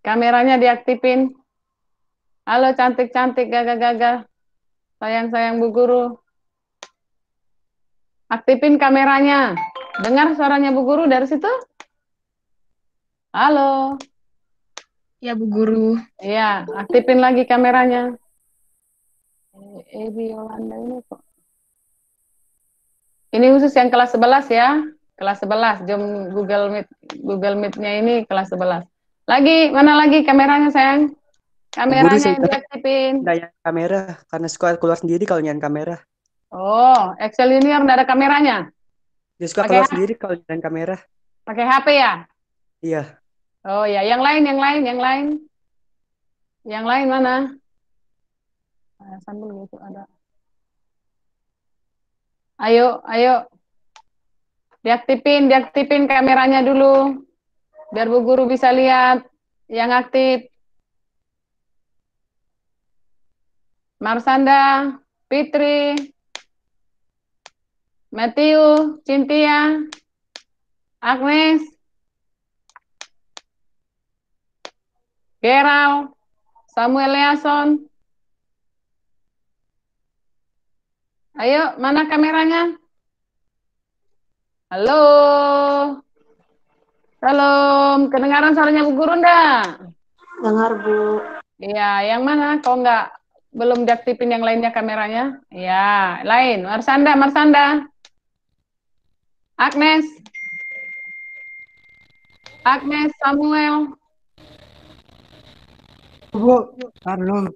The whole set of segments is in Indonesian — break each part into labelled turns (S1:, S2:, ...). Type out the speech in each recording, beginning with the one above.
S1: Kameranya diaktifin. Halo cantik-cantik, gagah-gagah. Sayang-sayang Bu Guru. Aktifin kameranya. Dengar suaranya Bu Guru dari situ? Halo.
S2: Ya, Bu Guru.
S1: Iya, aktifin lagi kameranya. Yolanda ini kok. Ini khusus yang kelas 11 ya. Kelas 11, jom Google Meet-nya ini kelas 11. Lagi, mana lagi kameranya sayang?
S3: Bu Guru
S1: Kameranya
S3: saya
S1: yang diaktifin.
S3: nggak nyalain kamera karena suka keluar sendiri kalau nyalain kamera.
S1: Oh, Excel Junior nggak ada kameranya?
S3: Dia suka
S1: Pakai
S3: keluar sendiri kalau nyalain kamera.
S1: pakai HP ya?
S3: Iya.
S1: Oh ya, yang lain, yang lain, yang lain. Yang lain mana? Sambil gitu ada. Ayo, ayo. Diaktifin kameranya dulu. Biar Bu Guru bisa lihat yang aktif. Marsanda, Fitri, Matthew, Cynthia, Agnes, Gerald, Samuel Leason. Ayo, mana kameranya? Halo. Salam. Kedengaran suaranya Bu Guru enggak?
S4: Dengar, Bu.
S1: Iya, yang mana? Kok enggak belum diaktifin yang lainnya kameranya? Iya, lain. Marsanda, Marsanda. Agnes. Agnes, Samuel.
S5: Bu, Carlo.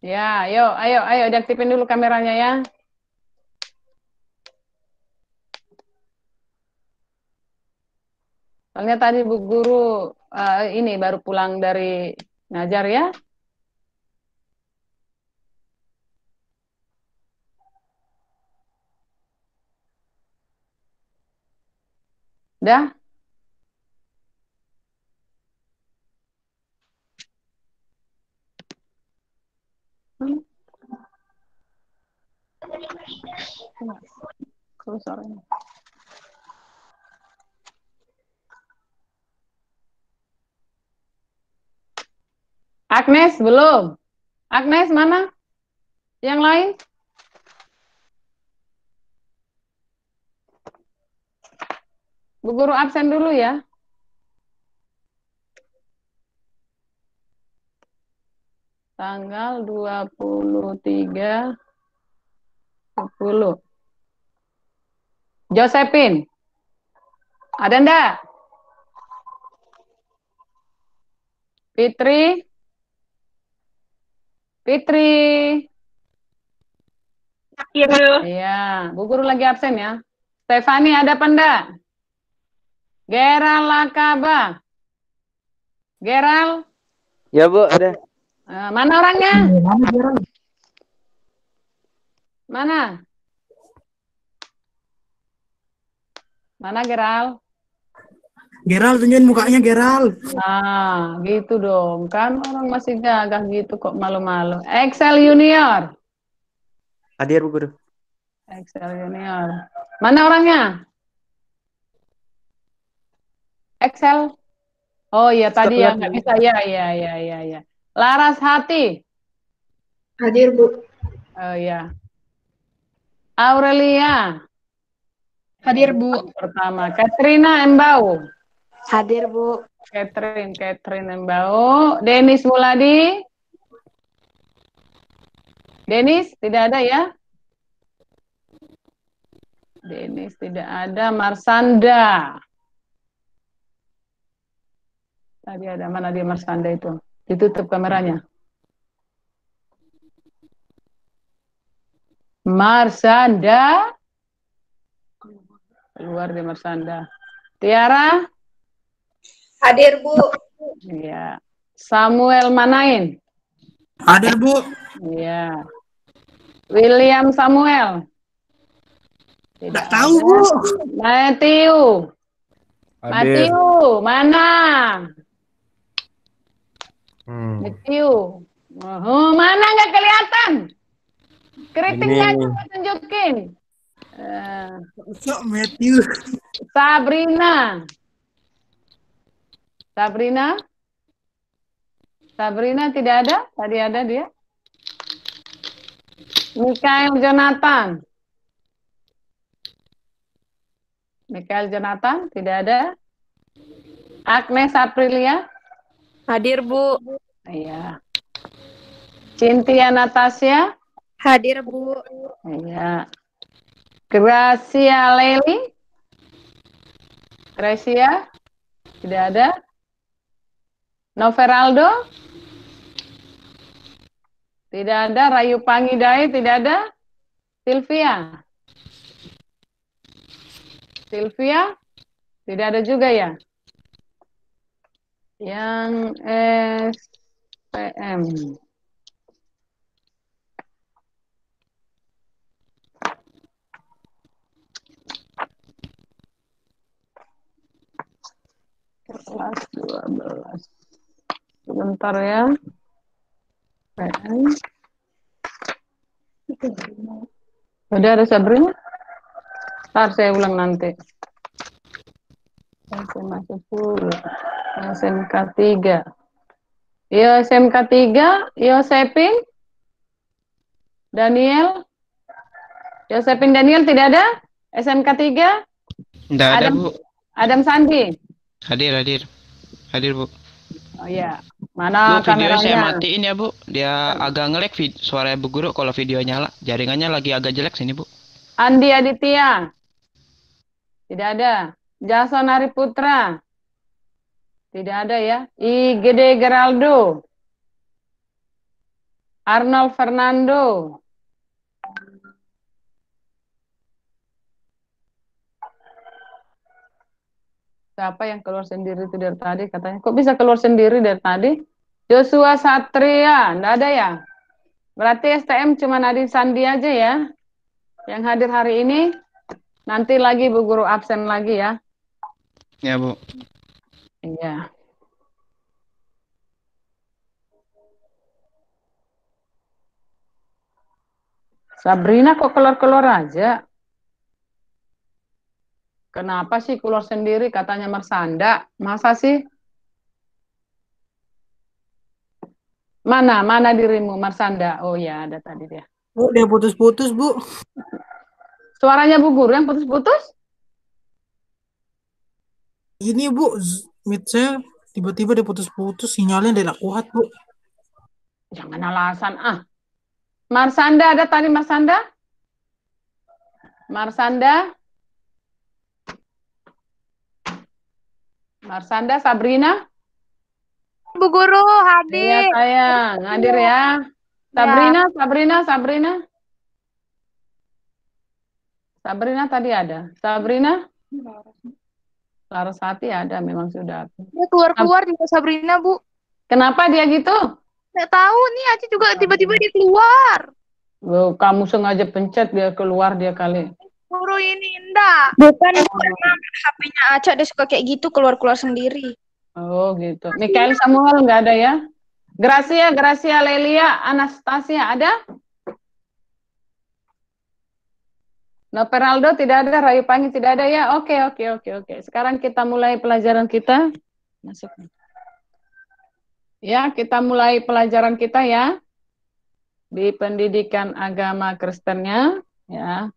S1: Ya, ayo diaktifin dulu kameranya ya. Soalnya tadi Bu Guru ini baru pulang dari ngajar ya. Dah? Suaranya. Agnes belum. Agnes mana? Yang lain? Bu Guru absen dulu ya. Tanggal 23 10. Josephine. Ada enggak? Fitri. Fitri.
S2: Iya, Bu.
S1: Iya, Bu Guru lagi absen ya. Stefani ada apa enggak? Geral Lakaba. Geral.
S3: Ya, Bu, ada.
S1: Mana orangnya?
S5: Mana Gerald?
S1: Mana? Mana Geral?
S5: Gerald, tunjukin mukanya Gerald.
S1: Nah, gitu dong. Kan orang masih gagah gitu kok malu-malu. Excel Junior.
S3: Hadir, Bu Guru.
S1: Excel Junior. Mana orangnya? Excel. Oh iya,
S3: Suka
S1: tadi
S3: keluar
S1: ya nggak
S3: sendiri.
S1: bisa. Ya. Laras Hati.
S4: Hadir, Bu.
S1: Oh iya. Aurelia.
S2: Hadir, Bu.
S1: Pertama. Katrina Embau.
S4: Hadir, Bu.
S1: Catherine Embau. Denis Muladi. Denis tidak ada ya? Denis tidak ada. Marsanda. Tadi ada mana dia Marsanda itu? Ditutup kameranya. Marsanda. Keluar dia Marsanda. Tiara.
S4: Hadir, Bu.
S1: Iya. Samuel Manain.
S5: Hadir, Bu.
S1: Iya. William Samuel.
S5: Tidak tahu, Bu.
S1: Matthew.
S6: Hadir.
S1: Matthew, mana? Matthew. Oh, mana nggak kelihatan? Keritingnya
S6: Ini.
S1: coba tunjukin.
S5: Sok Matthew.
S1: Sabrina. Sabrina. Sabrina tidak ada? Tadi ada dia. Mikael Jonathan. Mikael Jonathan tidak ada. Agnes Aprilia.
S4: Hadir, Bu.
S1: Iya. Cynthia Natasha.
S4: Hadir, Bu.
S1: Iya. Gracia Lely. Gracia tidak ada. Noveraldo tidak ada. Rayu Pangidai tidak ada. Sylvia tidak ada juga ya. Yang SPM. Kelas 12. Sebentar ya. SPM. Udah ada Sabrina? Ntar saya ulang nanti. SMA 10. SMK 3. Yo SMK 3, Yosepin Daniel. Yosepin Daniel tidak ada? SMK 3?
S7: Tidak ada,
S1: Adam,
S7: Bu.
S1: Adam Sandi.
S7: Hadir, Bu.
S1: Oh iya.
S7: Bu,
S1: Mana
S7: videonya saya
S1: kameranya?
S7: matiin ya, Bu. Dia agak nge-lag suaranya Bu Guru kalau video nyala. Jaringannya lagi agak jelek sini, Bu.
S1: Andi Aditya. Tidak ada. Jason Hariputra. Tidak ada ya. IGD Geraldo. Arnold Fernando. Siapa yang keluar sendiri itu dari tadi katanya? Kok bisa keluar sendiri dari tadi? Joshua Satria, enggak ada ya? Berarti STM cuma Nadine Sandi aja ya yang hadir hari ini. Nanti lagi Bu Guru absen lagi ya.
S7: Ya, Bu.
S1: Iya. Sabrina kok keluar-keluar aja? Kenapa sih keluar sendiri katanya Marsanda? Masa sih? Mana dirimu Marsanda? Oh ya, ada tadi dia.
S5: Bu, dia putus-putus, Bu.
S1: Suaranya Bu Guru yang putus-putus?
S5: Ini, Bu, meet saya tiba-tiba dia putus-putus, sinyalnya tidak kuat, Bu.
S1: Jangan alasan ah. Marsanda ada tadi Marsanda? Marsanda Sabrina?
S4: Bu Guru,
S1: Iya
S4: hadir.
S1: sayang, hadir ya. Sabrina tadi ada. Sabrina? Larasati ada memang sudah.
S2: Dia keluar-keluar juga Sabrina, Bu.
S1: Kenapa dia gitu?
S2: Nggak tahu nih, Aci juga tiba-tiba dia keluar.
S1: Loh, kamu sengaja pencet dia keluar dia kali.
S2: Guru ini enggak.
S4: Bukan, Bu. Emang HP-nya Aca dia suka kayak gitu, keluar-keluar sendiri.
S1: Oh gitu. Mikael Samuel nggak ada ya? Gracia Lelia Anastasia ada? Noperaldo tidak ada, Rayu Pangi tidak ada ya? Oke. Sekarang kita mulai pelajaran kita. Masuk. Ya, kita mulai pelajaran kita ya. Di pendidikan agama Kristennya ya.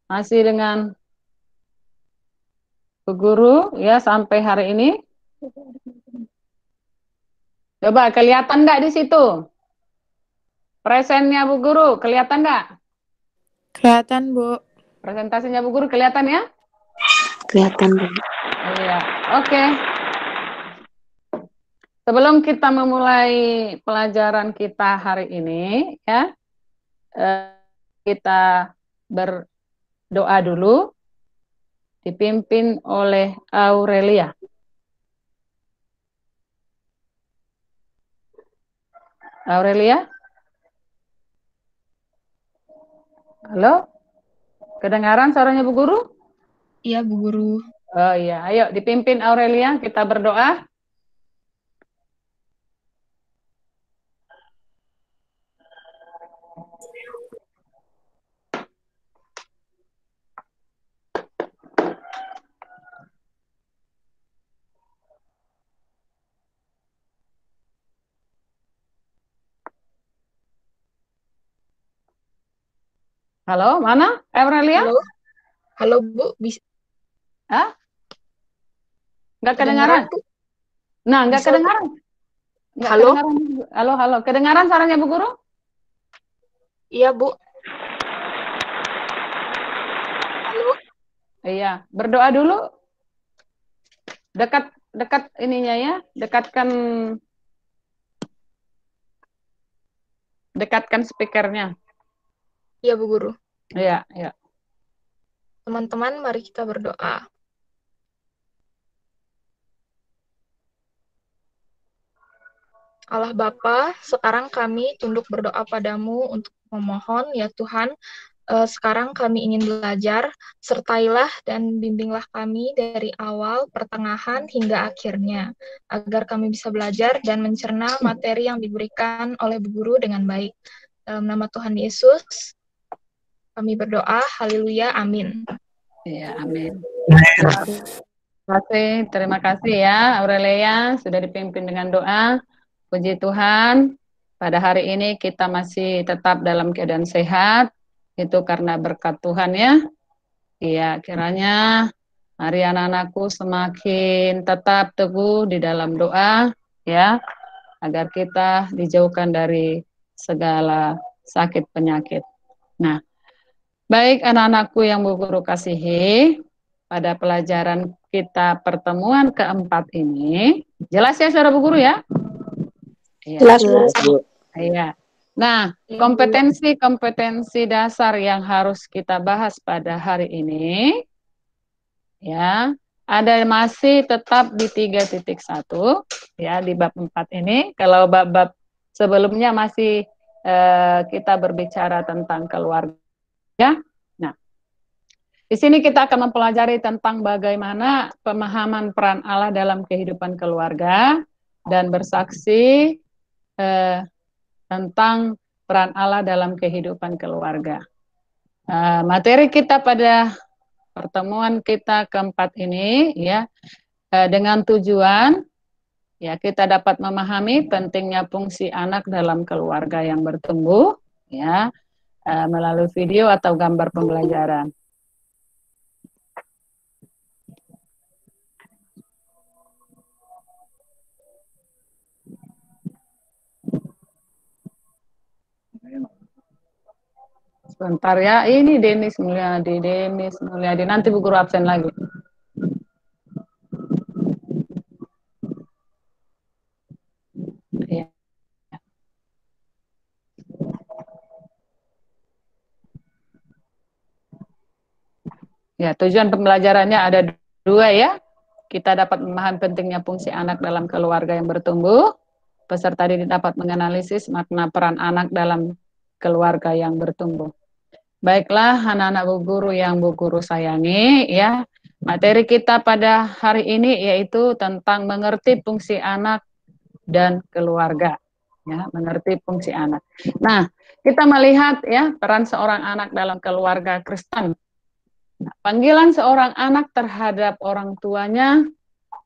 S1: Masih dengan Bu Guru ya sampai hari ini. Coba kelihatan nggak di situ? Presennya Bu Guru kelihatan nggak?
S4: Kelihatan, Bu.
S1: Presentasinya Bu Guru kelihatan ya?
S4: Kelihatan, Bu.
S1: Iya, oke. Sebelum kita memulai pelajaran kita hari ini, ya, kita berdoa dulu, dipimpin oleh Aurelia. Aurelia? Halo? Kedengaran suaranya Bu Guru?
S2: Iya, Bu Guru.
S1: Oh iya, ayo dipimpin Aurelia, kita berdoa. Halo, mana? Aurelia?
S4: Halo, halo Bu, bisa
S1: Hah? Nggak
S4: kedengaran
S1: kedengaran?
S4: Bu?
S1: Nah, nggak
S4: Bisa Bu?
S1: kedengaran. Nggak
S4: Halo?
S1: kedengaran. Halo, halo. Kedengaran suaranya Bu Guru?
S4: Iya Bu. Halo?
S1: Iya. Berdoa dulu. Dekat dekat ininya ya. Dekatkan speakernya.
S4: Iya Bu Guru.
S1: Iya, iya.
S4: Teman-teman, mari kita berdoa. Allah Bapa, sekarang kami tunduk berdoa padamu untuk memohon, ya Tuhan, sekarang kami ingin belajar, sertailah dan bimbinglah kami dari awal, pertengahan, hingga akhirnya, agar kami bisa belajar dan mencerna materi yang diberikan oleh Bu Guru dengan baik. Dalam nama Tuhan Yesus, kami berdoa, haleluya, amin.
S1: Iya, amin. Terima kasih ya Aurelia sudah dipimpin dengan doa. Puji Tuhan, pada hari ini kita masih tetap dalam keadaan sehat. Itu karena berkat Tuhan ya. Iya, kiranya hari anak-anakku semakin tetap teguh di dalam doa ya, agar kita dijauhkan dari segala sakit penyakit. Nah, baik anak-anakku yang Bu Guru kasihi, pada pelajaran kita pertemuan keempat ini, jelas ya saudara Bu Guru ya? Iya.
S4: Jelas Bu.
S1: Iya. Nah, kompetensi-kompetensi dasar yang harus kita bahas pada hari ini, ya, ada masih tetap di 3.1, ya, di bab 4 ini. Kalau bab-bab sebelumnya masih kita berbicara tentang keluarga. Nah, di sini kita akan mempelajari tentang bagaimana pemahaman peran Allah dalam kehidupan keluarga dan bersaksi tentang peran Allah dalam kehidupan keluarga. Materi kita pada pertemuan kita keempat ini ya, dengan tujuan ya kita dapat memahami pentingnya fungsi anak dalam keluarga yang bertumbuh ya, melalui video atau gambar pembelajaran. Sebentar ya, ini Denis Mulyadi, nanti Bu Guru absen lagi. Ya. Ya, tujuan pembelajarannya ada dua ya. Kita dapat memahami pentingnya fungsi anak dalam keluarga yang bertumbuh. Peserta didik dapat menganalisis makna peran anak dalam keluarga yang bertumbuh. Baiklah anak-anak Bu Guru yang Bu Guru sayangi ya. Materi kita pada hari ini yaitu tentang mengerti fungsi anak dan keluarga. Ya, mengerti fungsi anak. Nah, kita melihat ya peran seorang anak dalam keluarga Kristen. Nah, panggilan seorang anak terhadap orang tuanya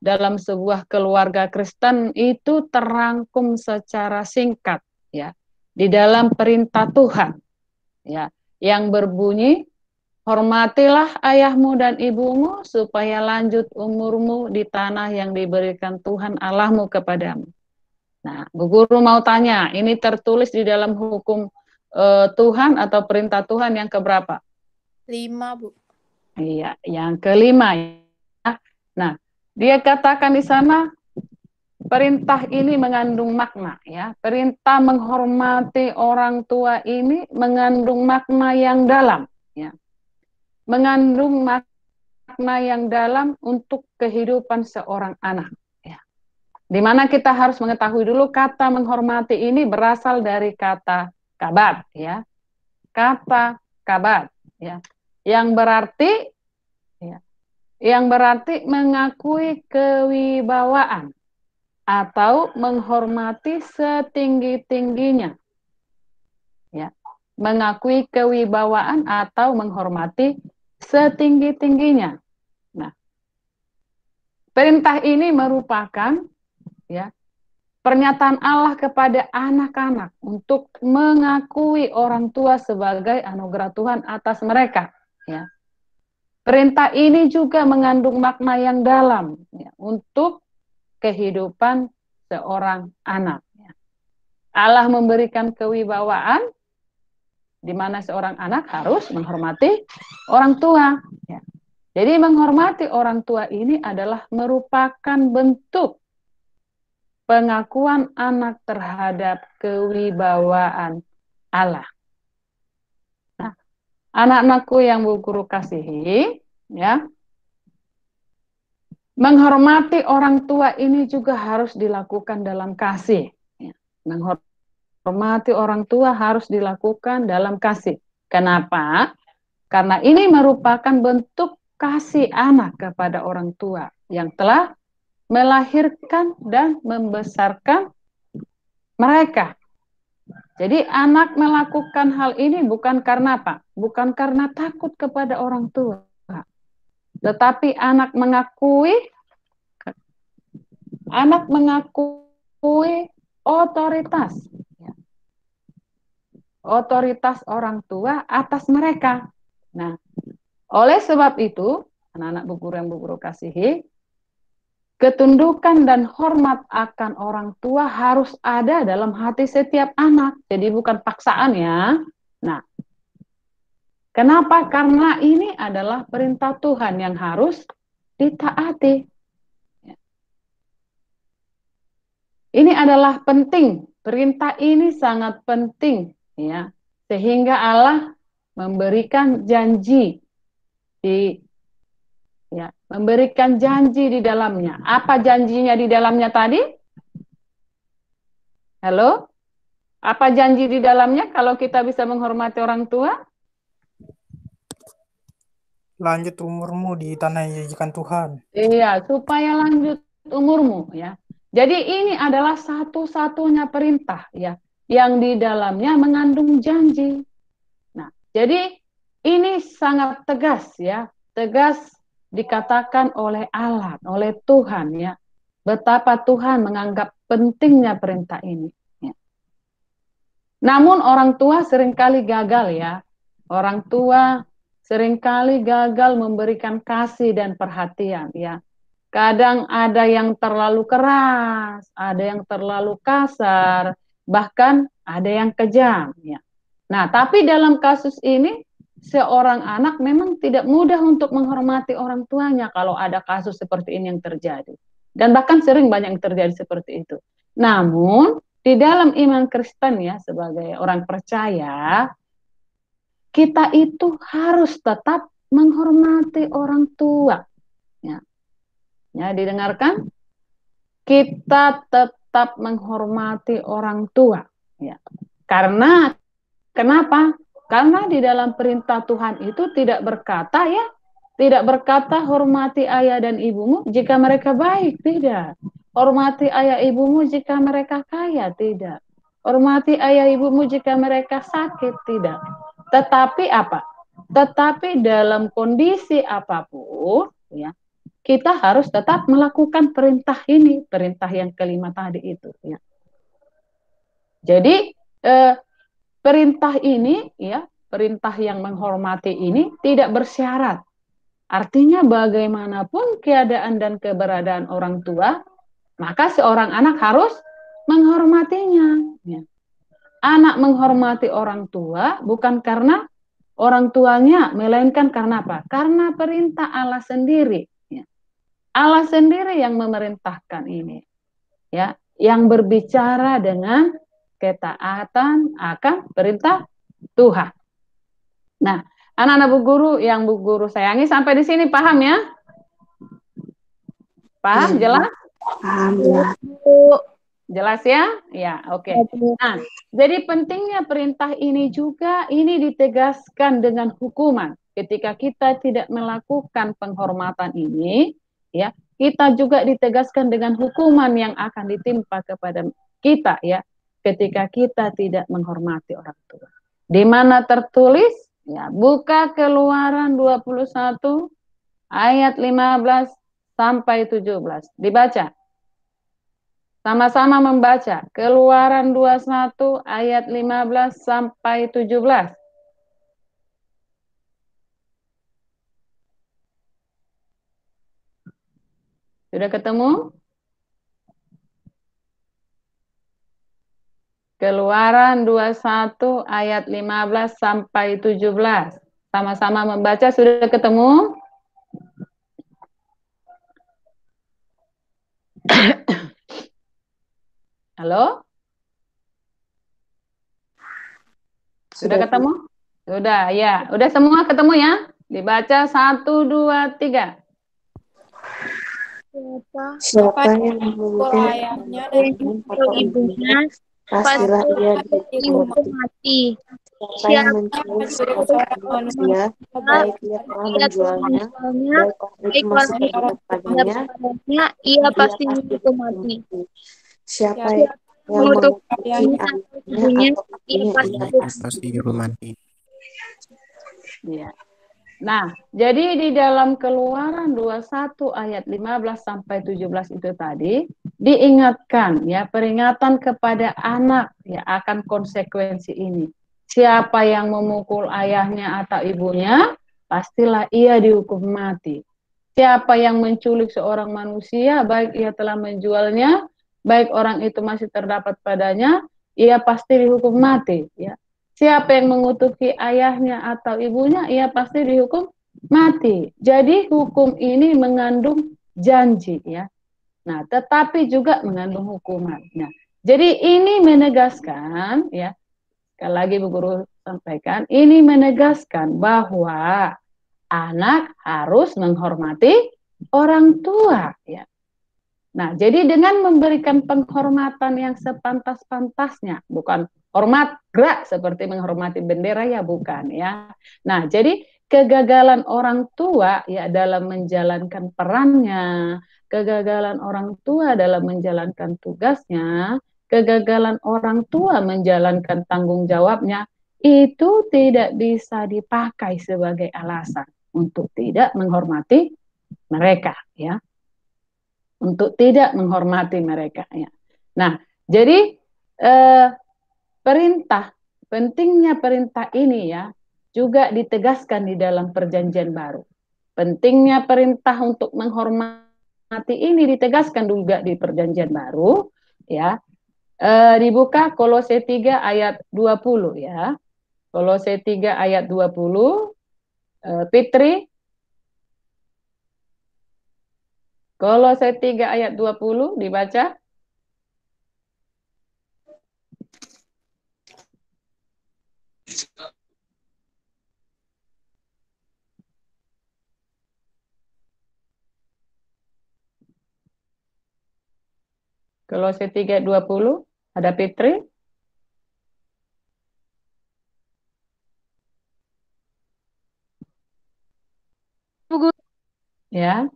S1: dalam sebuah keluarga Kristen itu terangkum secara singkat ya di dalam perintah Tuhan ya yang berbunyi, hormatilah ayahmu dan ibumu supaya lanjut umurmu di tanah yang diberikan Tuhan Allahmu kepadamu. Nah, Bu Guru mau tanya, ini tertulis di dalam hukum Tuhan atau perintah Tuhan yang keberapa?
S2: 5, Bu.
S1: Iya, yang kelima ya. Nah, dia katakan di sana perintah ini mengandung makna ya. Perintah menghormati orang tua ini mengandung makna yang dalam ya. Mengandung makna yang dalam untuk kehidupan seorang anak ya. Di mana kita harus mengetahui dulu kata menghormati ini berasal dari kata kabat ya. Kata kabat ya. Yang berarti mengakui kewibawaan atau menghormati setinggi-tingginya. Ya, mengakui kewibawaan atau menghormati setinggi-tingginya. Nah, perintah ini merupakan ya pernyataan Allah kepada anak-anak untuk mengakui orang tua sebagai anugerah Tuhan atas mereka. Ya. Perintah ini juga mengandung makna yang dalam ya, untuk kehidupan seorang anak. Ya. Allah memberikan kewibawaan di mana seorang anak harus menghormati orang tua. Ya. Jadi menghormati orang tua ini adalah merupakan bentuk pengakuan anak terhadap kewibawaan Allah. Nah, anak-anakku yang Bu Guru kasihi, ya, menghormati orang tua ini juga harus dilakukan dalam kasih. Ya. Menghormati orang tua harus dilakukan dalam kasih. Kenapa? Karena ini merupakan bentuk kasih anak kepada orang tua yang telah melahirkan dan membesarkan mereka. Jadi anak melakukan hal ini bukan karena apa? Bukan karena takut kepada orang tua. Tetapi anak mengakui otoritas. Otoritas orang tua atas mereka. Nah, oleh sebab itu, anak-anak Bu Guru yang Bu Guru kasihi, ketundukan dan hormat akan orang tua harus ada dalam hati setiap anak. Jadi bukan paksaan ya. Nah, kenapa? Karena ini adalah perintah Tuhan yang harus ditaati. Ini adalah penting. Perintah ini sangat penting ya. Sehingga Allah memberikan janji memberikan janji di dalamnya. Apa janjinya di dalamnya tadi? Halo? Apa janji di dalamnya kalau kita bisa menghormati orang tua?
S5: Lanjut umurmu di tanah yang dijanjikan Tuhan.
S1: Iya, supaya lanjut umurmu ya. Jadi ini adalah satu-satunya perintah ya yang di dalamnya mengandung janji. Nah, jadi ini sangat tegas ya, tegas dikatakan oleh Allah, oleh Tuhan ya, betapa Tuhan menganggap pentingnya perintah ini. Ya. Namun orang tua seringkali gagal ya, orang tua seringkali gagal memberikan kasih dan perhatian ya. Kadang ada yang terlalu keras, ada yang terlalu kasar, bahkan ada yang kejam ya. Nah, tapi dalam kasus ini seorang anak memang tidak mudah untuk menghormati orang tuanya kalau ada kasus seperti ini yang terjadi. Dan bahkan sering banyak yang terjadi seperti itu. Namun, di dalam iman Kristen ya, sebagai orang percaya, kita itu harus tetap menghormati orang tua. Ya, didengarkan? Kita tetap menghormati orang tua. Ya. Karena, kenapa? Karena di dalam perintah Tuhan itu tidak berkata ya, tidak berkata hormati ayah dan ibumu jika mereka baik, tidak. Hormati ayah ibumu jika mereka kaya, tidak. Hormati ayah ibumu jika mereka sakit, tidak. Tetapi apa? Tetapi dalam kondisi apapun, ya, kita harus tetap melakukan perintah ini, perintah yang kelima tadi itu. Ya. Jadi perintah ini, ya, perintah yang menghormati ini tidak bersyarat. Artinya bagaimanapun keadaan dan keberadaan orang tua, maka seorang anak harus menghormatinya. Ya. Anak menghormati orang tua bukan karena orang tuanya, melainkan karena apa? Karena perintah Allah sendiri. Ya. Allah sendiri yang memerintahkan ini. Ya, yang berbicara dengan ketaatan akan perintah Tuhan. Nah, anak-anak Bu Guru yang Bu Guru sayangi sampai di sini paham ya? Paham? Jelas?
S2: Paham.
S1: Jelas ya? Ya, oke. Nah, jadi pentingnya perintah ini juga ini ditegaskan dengan hukuman. Ketika kita tidak melakukan penghormatan ini, ya, kita juga ditegaskan dengan hukuman yang akan ditimpa kepada kita ya, ketika kita tidak menghormati orang tua. Di mana tertulis? Ya, buka Keluaran 21 ayat 15 sampai 17. Dibaca. Sama-sama membaca Keluaran 21 ayat 15 sampai 17. Sudah ketemu? Keluaran 21 ayat 15 sampai 17. Sama-sama membaca, sudah ketemu? Halo? Sudah ketemu? Sudah, ya. Udah semua ketemu ya? Dibaca 1, 2, 3.
S8: Siapa yang memukul
S2: ayahnya dan
S8: atau ibunya, pastilah ia dihukum mati. Siapa yang mencuri seorang manusia, baik ia telah menjualnya, baik orang itu masih berbuat padanya,
S2: ia
S8: dia
S2: pasti
S8: pasti
S2: dihukum
S8: dihukum
S2: mati.
S8: mati. Siapa yang
S2: Mengutuk
S8: mengutuki
S2: ayahnya
S8: ayahnya atau ibunya, ia
S6: Pasti dihukum mati.
S1: Ya. Nah, jadi di dalam Keluaran 21 ayat 15 sampai 17 itu tadi diingatkan ya, peringatan kepada anak ya akan konsekuensi ini. Siapa yang memukul ayahnya atau ibunya, pastilah ia dihukum mati. Siapa yang menculik seorang manusia, baik ia telah menjualnya, baik orang itu masih terdapat padanya, ia pasti dihukum mati ya. Siapa yang mengutuki ayahnya atau ibunya, ia pasti dihukum mati. Jadi hukum ini mengandung janji ya. Nah, tetapi juga mengandung hukuman. Nah, jadi ini menegaskan ya, sekali lagi Bu Guru sampaikan, ini menegaskan bahwa anak harus menghormati orang tua ya. Nah, jadi dengan memberikan penghormatan yang sepantas-pantasnya, bukan hormat gerak seperti menghormati bendera ya, bukan ya. Nah, jadi kegagalan orang tua ya dalam menjalankan perannya, kegagalan orang tua dalam menjalankan tugasnya, kegagalan orang tua menjalankan tanggung jawabnya, itu tidak bisa dipakai sebagai alasan untuk tidak menghormati mereka ya, untuk tidak menghormati mereka ya. Nah, jadi pentingnya perintah ini ya juga ditegaskan di dalam perjanjian baru. Pentingnya perintah untuk menghormati ini ditegaskan juga di perjanjian baru ya. Dibuka Kolose 3 ayat 20 ya. Kolose 3 ayat 20. Fitri, Kolose 3 ayat 20 dibaca. Kolose 3 ayat 20, ada Fitri? Ya.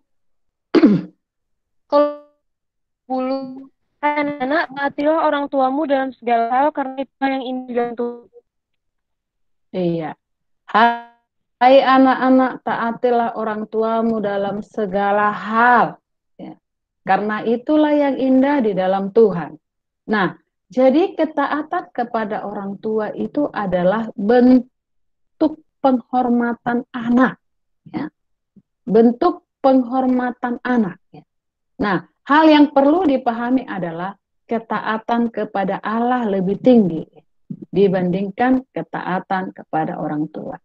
S9: Kalau bulu anak, taatilah orang tuamu dalam segala hal karena itu yang indah dan Tuhan.
S1: Iya. Hai anak-anak, taatilah orang tuamu dalam segala hal. Ya. Karena itulah yang indah di dalam Tuhan. Nah, jadi ketaatan kepada orang tua itu adalah bentuk penghormatan anak. Ya. Bentuk penghormatan anak. Ya. Nah, hal yang perlu dipahami adalah ketaatan kepada Allah lebih tinggi dibandingkan ketaatan kepada orang tua.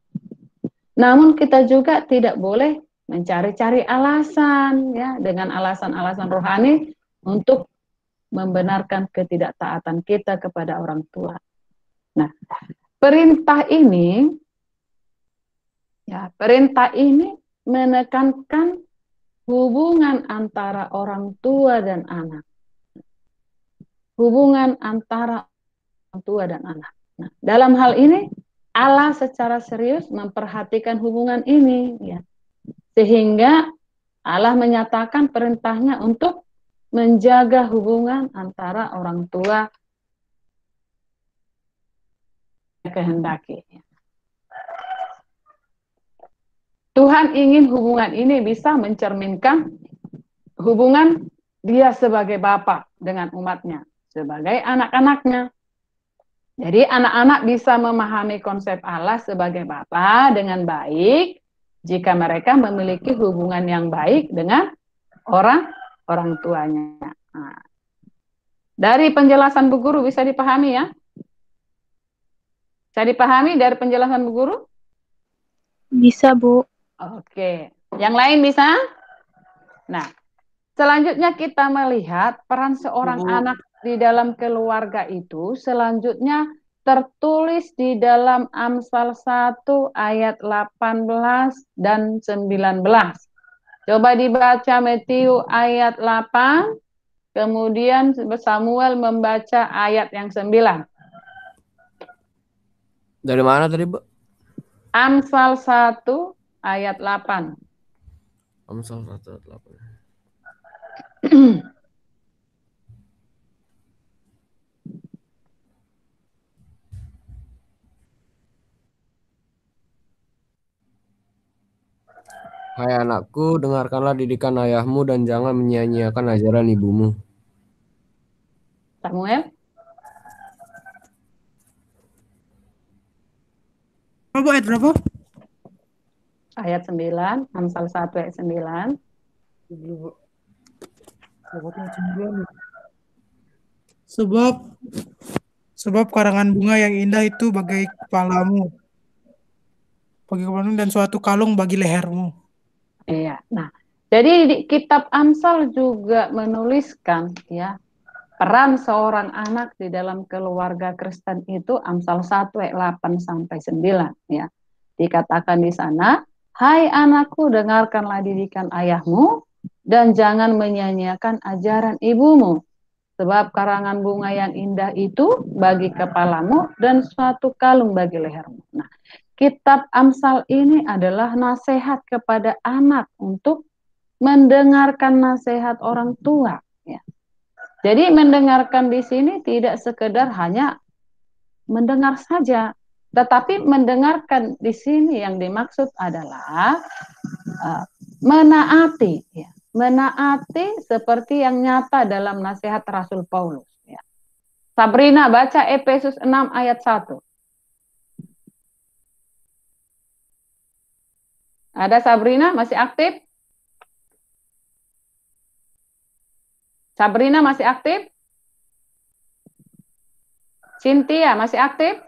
S1: Namun kita juga tidak boleh mencari-cari alasan ya, dengan alasan-alasan rohani untuk membenarkan ketidaktaatan kita kepada orang tua. Nah, perintah ini menekankan hubungan antara orang tua dan anak. Hubungan antara orang tua dan anak. Nah, dalam hal ini Allah secara serius memperhatikan hubungan ini ya. Sehingga Allah menyatakan perintahnya untuk menjaga hubungan antara orang tua kehendaki. Tuhan ingin hubungan ini bisa mencerminkan hubungan Dia sebagai Bapa dengan umatnya sebagai anak-anaknya. Jadi anak-anak bisa memahami konsep Allah sebagai Bapa dengan baik jika mereka memiliki hubungan yang baik dengan orang tuanya. Nah, dari penjelasan Bu Guru bisa dipahami ya? Bisa dipahami dari penjelasan Bu Guru?
S2: Bisa, Bu.
S1: Oke. Yang lain bisa? Nah, selanjutnya kita melihat peran seorang anak di dalam keluarga itu selanjutnya tertulis di dalam Amsal 1 ayat 18 dan 19. Coba dibaca Matius ayat 8, kemudian Samuel membaca ayat yang 9.
S6: Dari mana tadi, Bu?
S1: Amsal 1 ayat 8.
S6: Amsal 1 ayat 8. Hai anakku, dengarkanlah didikan ayahmu dan jangan menyia-nyiakan ajaran ibumu.
S1: Samuel?
S5: Apa ayat berapa?
S1: Ayat 9, Amsal 1 ayat 9.
S5: Sebab karangan bunga yang indah itu bagai kepalamu, dan suatu kalung bagi lehermu.
S1: Iya. Nah, jadi di kitab Amsal juga menuliskan ya peran seorang anak di dalam keluarga Kristen itu Amsal 1 ayat 8 sampai 9 ya. Dikatakan di sana, "Hai anakku, dengarkanlah didikan ayahmu dan jangan menyia-nyiakan ajaran ibumu. Sebab karangan bunga yang indah itu bagi kepalamu dan suatu kalung bagi lehermu." Nah, kitab Amsal ini adalah nasihat kepada anak untuk mendengarkan nasihat orang tua. Ya. Jadi mendengarkan di sini tidak sekedar hanya mendengar saja, tetapi mendengarkan di sini yang dimaksud adalah menaati. Ya. Menaati seperti yang nyata dalam nasihat Rasul Paulus. Ya. Sabrina baca Efesus 6 ayat 1. Ada Sabrina masih aktif? Sabrina masih aktif? Cynthia masih aktif?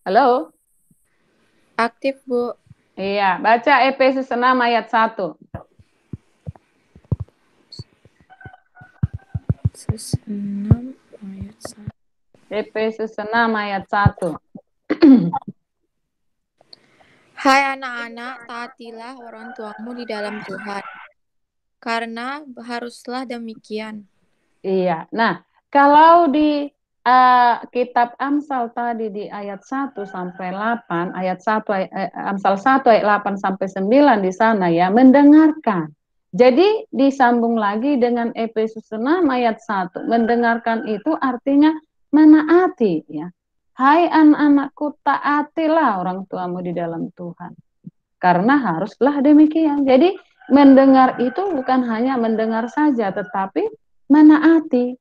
S1: Halo?
S8: Aktif, Bu.
S1: Iya, baca Efesus 6 ayat 1.
S8: Efesus 6 ayat 1.
S1: Efesus 6 ayat 1.
S8: Hai anak-anak, taatilah orang tuamu di dalam Tuhan, karena haruslah demikian.
S1: Iya. Nah, kalau di kitab Amsal tadi di ayat 1 sampai 8, ayat 1 Amsal 1 ayat 8 sampai 9 di sana ya, mendengarkan. Jadi disambung lagi dengan Efesus 6 ayat 1. Mendengarkan itu artinya menaati ya. Hai anak-anakku, taatilah orang tuamu di dalam Tuhan. Karena haruslah demikian. Jadi mendengar itu bukan hanya mendengar saja, tetapi menaati.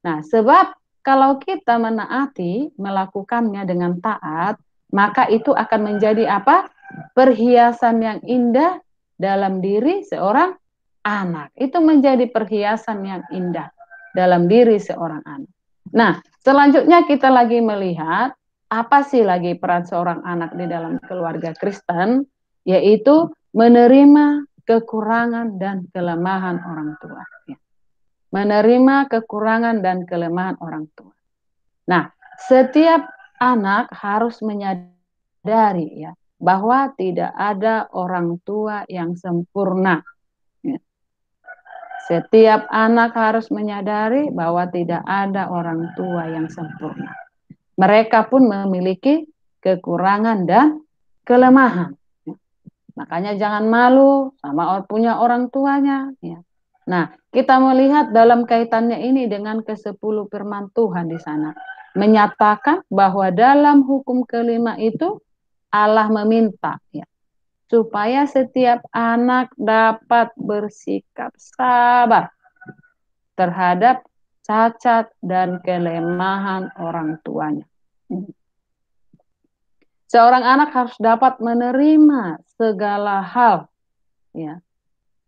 S1: Nah, sebab kalau kita menaati, melakukannya dengan taat, maka itu akan menjadi apa? Perhiasan yang indah dalam diri seorang anak. Itu menjadi perhiasan yang indah dalam diri seorang anak. Nah, selanjutnya kita lagi melihat apa sih lagi peran seorang anak di dalam keluarga Kristen, yaitu menerima kekurangan dan kelemahan orang tua. Menerima kekurangan dan kelemahan orang tua. Nah, setiap anak harus menyadari ya bahwa tidak ada orang tua yang sempurna. Ya. Setiap anak harus menyadari bahwa tidak ada orang tua yang sempurna. Mereka pun memiliki kekurangan dan kelemahan. Ya. Makanya jangan malu sama punya orang tuanya. Ya. Nah, kita melihat dalam kaitannya ini dengan ke-10 firman Tuhan di sana. Menyatakan bahwa dalam hukum kelima itu Allah meminta ya, supaya setiap anak dapat bersikap sabar terhadap cacat dan kelemahan orang tuanya. Seorang anak harus dapat menerima segala hal, ya,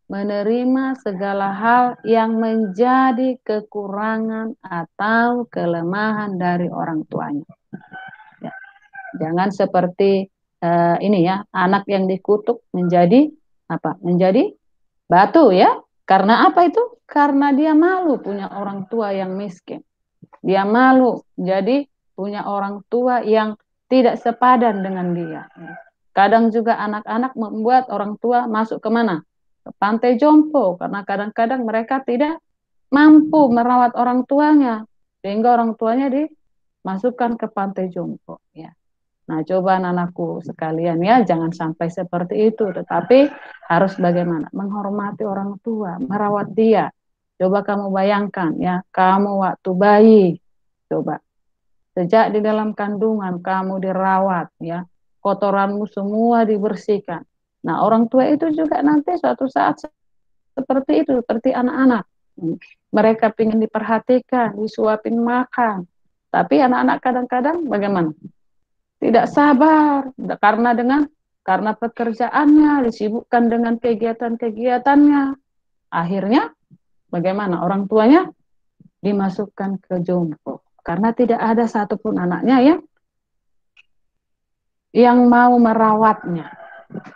S1: menerima segala hal yang menjadi kekurangan atau kelemahan dari orang tuanya. Ya. Jangan seperti ini ya, anak yang dikutuk menjadi apa? Menjadi batu ya. Karena apa itu? Karena dia malu punya orang tua yang miskin. Dia malu jadi punya orang tua yang tidak sepadan dengan dia. Kadang juga anak-anak membuat orang tua masuk ke mana? Ke pantai jompo, karena kadang-kadang mereka tidak mampu merawat orang tuanya, sehingga orang tuanya dimasukkan ke pantai jompo. Ya. Nah, coba anak-anakku sekalian ya, jangan sampai seperti itu, tetapi harus bagaimana? Menghormati orang tua, merawat dia. Coba kamu bayangkan ya, kamu waktu bayi, coba sejak di dalam kandungan kamu dirawat ya, kotoranmu semua dibersihkan. Nah, orang tua itu juga nanti suatu saat seperti itu, seperti anak-anak. Mereka ingin diperhatikan, disuapin makan. Tapi anak-anak kadang-kadang bagaimana? Tidak sabar karena pekerjaannya disibukkan dengan kegiatan-kegiatannya. Akhirnya bagaimana? Orang tuanya dimasukkan ke jompo. Karena tidak ada satupun anaknya yang mau merawatnya.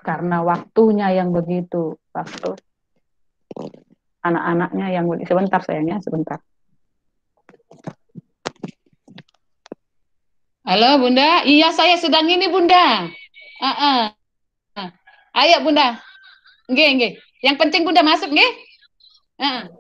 S1: Karena waktunya yang begitu. Waktu anak-anaknya yang sebentar sayangnya, sebentar. Halo Bunda, iya saya sedang ini Bunda. Ayo Bunda. Nggih. Yang penting Bunda masuk nggih. Ya.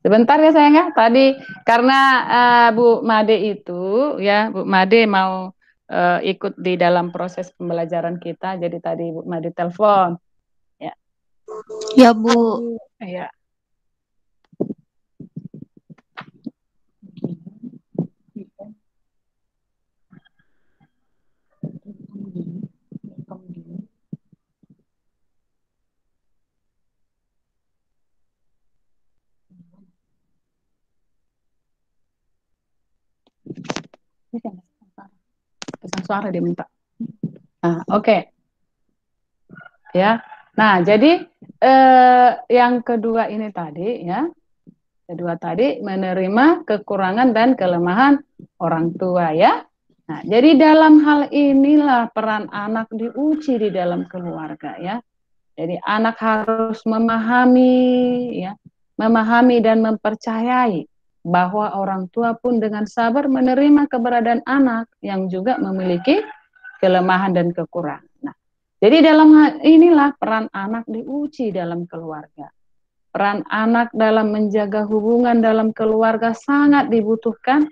S1: Sebentar ya sayang ya. Tadi karena Bu Made itu ya, Bu Made mau ikut di dalam proses pembelajaran kita, jadi tadi Bu Made telepon. Ya.
S2: Ya Bu.
S1: Ya. Pesan suara dia minta. Nah, oke. Ya. Nah, jadi yang kedua ini tadi ya. Kedua tadi menerima kekurangan dan kelemahan orang tua ya. Nah, jadi dalam hal inilah peran anak diuji di dalam keluarga ya. Jadi anak harus memahami ya, memahami dan mempercayai bahwa orang tua pun dengan sabar menerima keberadaan anak yang juga memiliki kelemahan dan kekurangan. Nah, jadi dalam hal inilah peran anak diuji dalam keluarga. Peran anak dalam menjaga hubungan dalam keluarga sangat dibutuhkan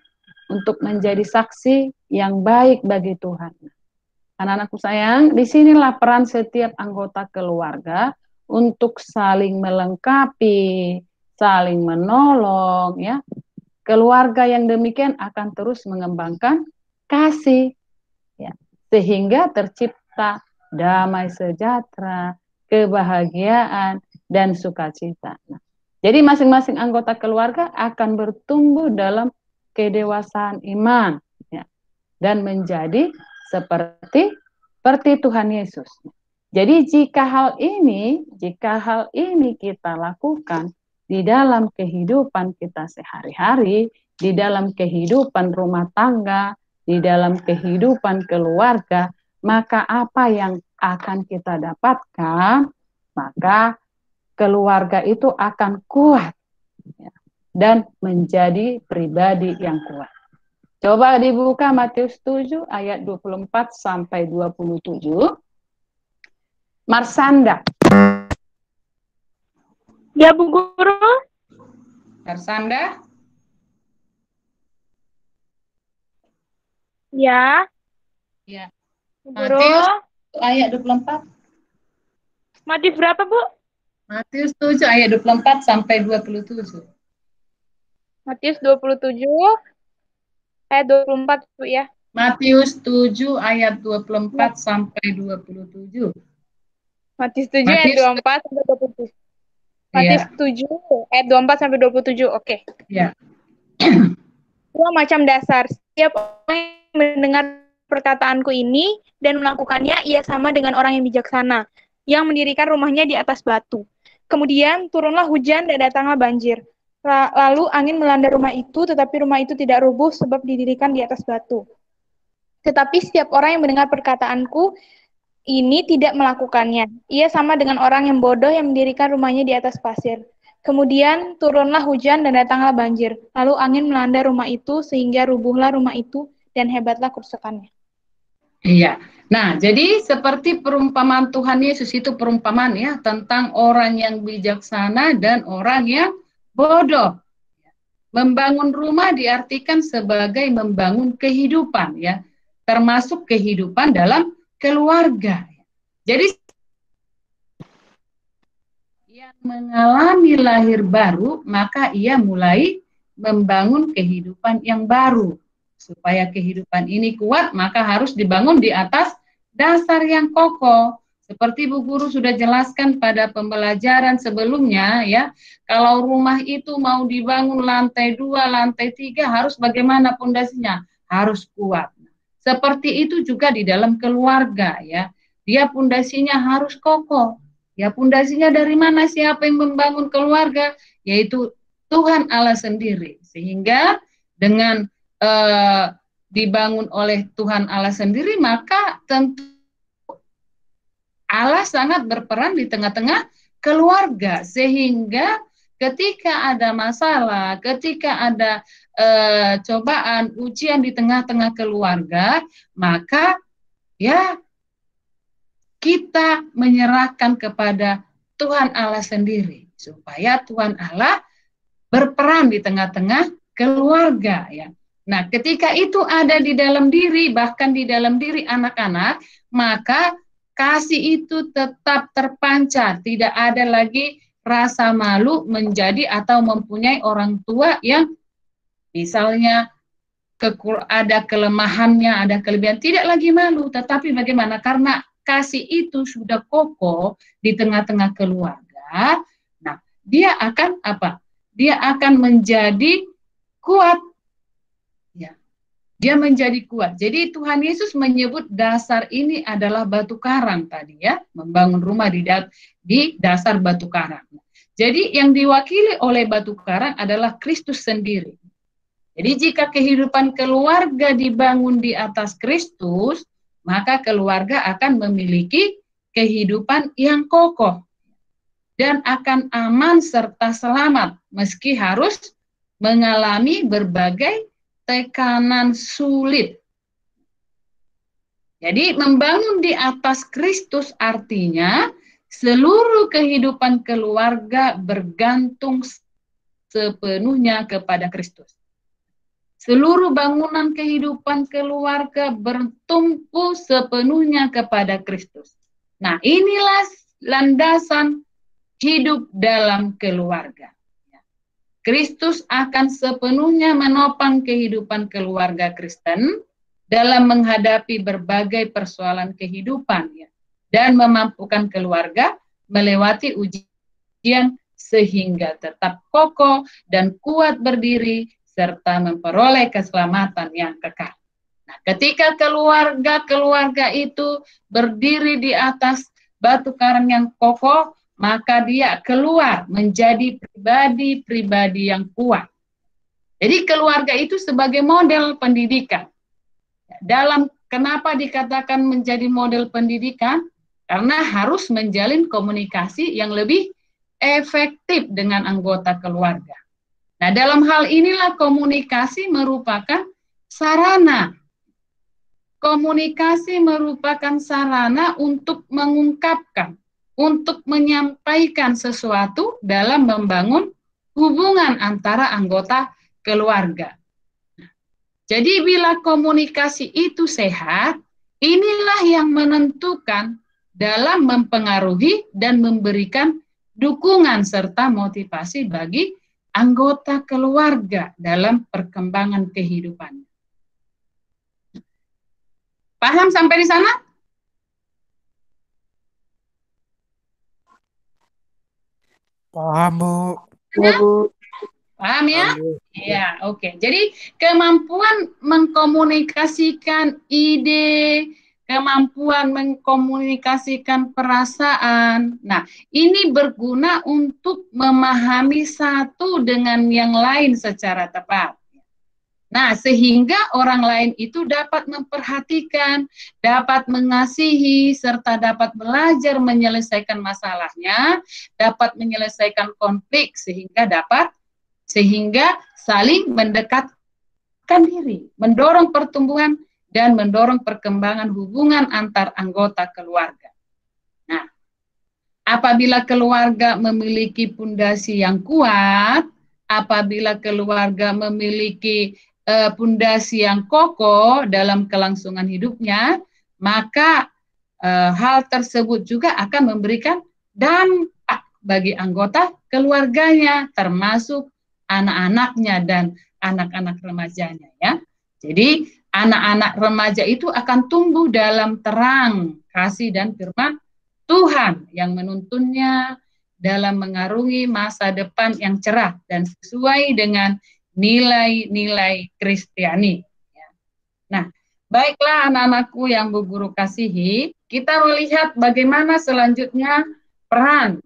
S1: untuk menjadi saksi yang baik bagi Tuhan. Anak-anakku sayang, disinilah peran setiap anggota keluarga untuk saling melengkapi, saling menolong, ya. Keluarga yang demikian akan terus mengembangkan kasih, ya, sehingga tercipta damai sejahtera, kebahagiaan, dan sukacita. Nah, jadi masing-masing anggota keluarga akan bertumbuh dalam kedewasaan iman, ya, dan menjadi seperti Tuhan Yesus. Jadi jika hal ini kita lakukan, di dalam kehidupan kita sehari-hari, di dalam kehidupan rumah tangga, di dalam kehidupan keluarga, maka apa yang akan kita dapatkan? Maka keluarga itu akan kuat ya, dan menjadi pribadi yang kuat. Coba dibuka Matius 7 ayat 24 sampai 27. Marsanda.
S9: Ya, Bu Guru.
S1: Marsanda.
S9: Ya.
S1: Ya.
S9: Bu Guru.
S1: Matius ayat 24.
S9: Matius berapa, Bu?
S1: Matius 7 ayat 24 sampai 27.
S9: Matius 27 ayat 24, Bu ya.
S1: Matius 7 ayat 24 sampai 27.
S9: Matius 7 ayat 24 sampai 27. Matius 7 ayat 24 sampai 27. Oke.
S1: Ya.
S9: Dua macam dasar. Setiap orang yang mendengar perkataanku ini dan melakukannya, ia sama dengan orang yang bijaksana, yang mendirikan rumahnya di atas batu. Kemudian turunlah hujan dan datanglah banjir. Lalu angin melanda rumah itu, tetapi rumah itu tidak rubuh sebab didirikan di atas batu. Tetapi setiap orang yang mendengar perkataanku ini tidak melakukannya, ia sama dengan orang yang bodoh yang mendirikan rumahnya di atas pasir. Kemudian turunlah hujan dan datanglah banjir. Lalu angin melanda rumah itu sehingga rubuhlah rumah itu dan hebatlah kerusakannya.
S1: Iya. Nah, jadi seperti perumpamaan Tuhan Yesus itu perumpamaan ya tentang orang yang bijaksana dan orang yang bodoh. Membangun rumah diartikan sebagai membangun kehidupan ya, termasuk kehidupan dalam keluarga. Jadi yang mengalami lahir baru, maka ia mulai membangun kehidupan yang baru. Supaya kehidupan ini kuat, maka harus dibangun di atas dasar yang kokoh. Seperti Bu Guru sudah jelaskan pada pembelajaran sebelumnya, ya, kalau rumah itu mau dibangun lantai 2, lantai 3, harus bagaimana pondasinya? Harus kuat. Seperti itu juga di dalam keluarga, ya. Dia pondasinya harus kokoh. Ya, pondasinya dari mana? Siapa yang membangun keluarga? Yaitu Tuhan Allah sendiri. Sehingga dengan dibangun oleh Tuhan Allah sendiri, maka tentu Allah sangat berperan di tengah-tengah keluarga, sehingga ketika ada masalah, ketika ada cobaan, ujian di tengah-tengah keluarga, maka ya kita menyerahkan kepada Tuhan Allah sendiri, supaya Tuhan Allah berperan di tengah-tengah keluarga, ya. Nah, ketika itu ada di dalam diri, bahkan di dalam diri anak-anak, maka kasih itu tetap terpancar. Tidak ada lagi rasa malu menjadi atau mempunyai orang tua yang misalnya ada kelemahannya, ada kelebihan. Tidak lagi malu, tetapi bagaimana? Karena kasih itu sudah kokoh di tengah-tengah keluarga. Nah, dia akan apa? Dia akan menjadi kuat. Dia menjadi kuat. Jadi Tuhan Yesus menyebut dasar ini adalah batu karang tadi, ya, membangun rumah di dasar batu karang. Jadi yang diwakili oleh batu karang adalah Kristus sendiri. Jadi jika kehidupan keluarga dibangun di atas Kristus, maka keluarga akan memiliki kehidupan yang kokoh dan akan aman serta selamat meski harus mengalami berbagai tekanan sulit. Jadi membangun di atas Kristus artinya seluruh kehidupan keluarga bergantung sepenuhnya kepada Kristus. Seluruh bangunan kehidupan keluarga bertumpu sepenuhnya kepada Kristus. Nah, inilah landasan hidup dalam keluarga. Kristus akan sepenuhnya menopang kehidupan keluarga Kristen dalam menghadapi berbagai persoalan kehidupan, ya, dan memampukan keluarga melewati ujian sehingga tetap kokoh dan kuat berdiri serta memperoleh keselamatan yang kekal. Nah, ketika keluarga itu berdiri di atas batu karang yang kokoh, maka dia keluar menjadi pribadi-pribadi yang kuat. Jadi keluarga itu sebagai model pendidikan. Kenapa dikatakan menjadi model pendidikan? Karena harus menjalin komunikasi yang lebih efektif dengan anggota keluarga. Nah, dalam hal inilah komunikasi merupakan sarana. Komunikasi merupakan sarana untuk mengungkapkan, untuk menyampaikan sesuatu dalam membangun hubungan antara anggota keluarga. Jadi bila komunikasi itu sehat, inilah yang menentukan dalam mempengaruhi dan memberikan dukungan serta motivasi bagi anggota keluarga dalam perkembangan kehidupannya. Paham sampai di sana?
S5: Paham, Bu.
S8: Ya, Bu.
S1: Paham ya? Iya, oke. Jadi kemampuan mengkomunikasikan ide, kemampuan mengkomunikasikan perasaan. Nah, ini berguna untuk memahami satu dengan yang lain secara tepat. Nah, sehingga orang lain itu dapat memperhatikan, dapat mengasihi, serta dapat belajar menyelesaikan masalahnya, dapat menyelesaikan konflik, sehingga saling mendekatkan diri, mendorong pertumbuhan dan mendorong perkembangan hubungan antar anggota keluarga. Nah, apabila keluarga memiliki pondasi yang kuat, apabila keluarga memiliki pondasi yang kokoh dalam kelangsungan hidupnya, maka hal tersebut juga akan memberikan dampak bagi anggota keluarganya, termasuk anak-anaknya dan anak-anak remajanya ya. Jadi anak-anak remaja itu akan tumbuh dalam terang kasih dan firman Tuhan yang menuntunnya dalam mengarungi masa depan yang cerah dan sesuai dengan nilai-nilai Kristiani. Nah, baiklah anak-anakku yang Bu Guru kasihi, kita melihat bagaimana selanjutnya peran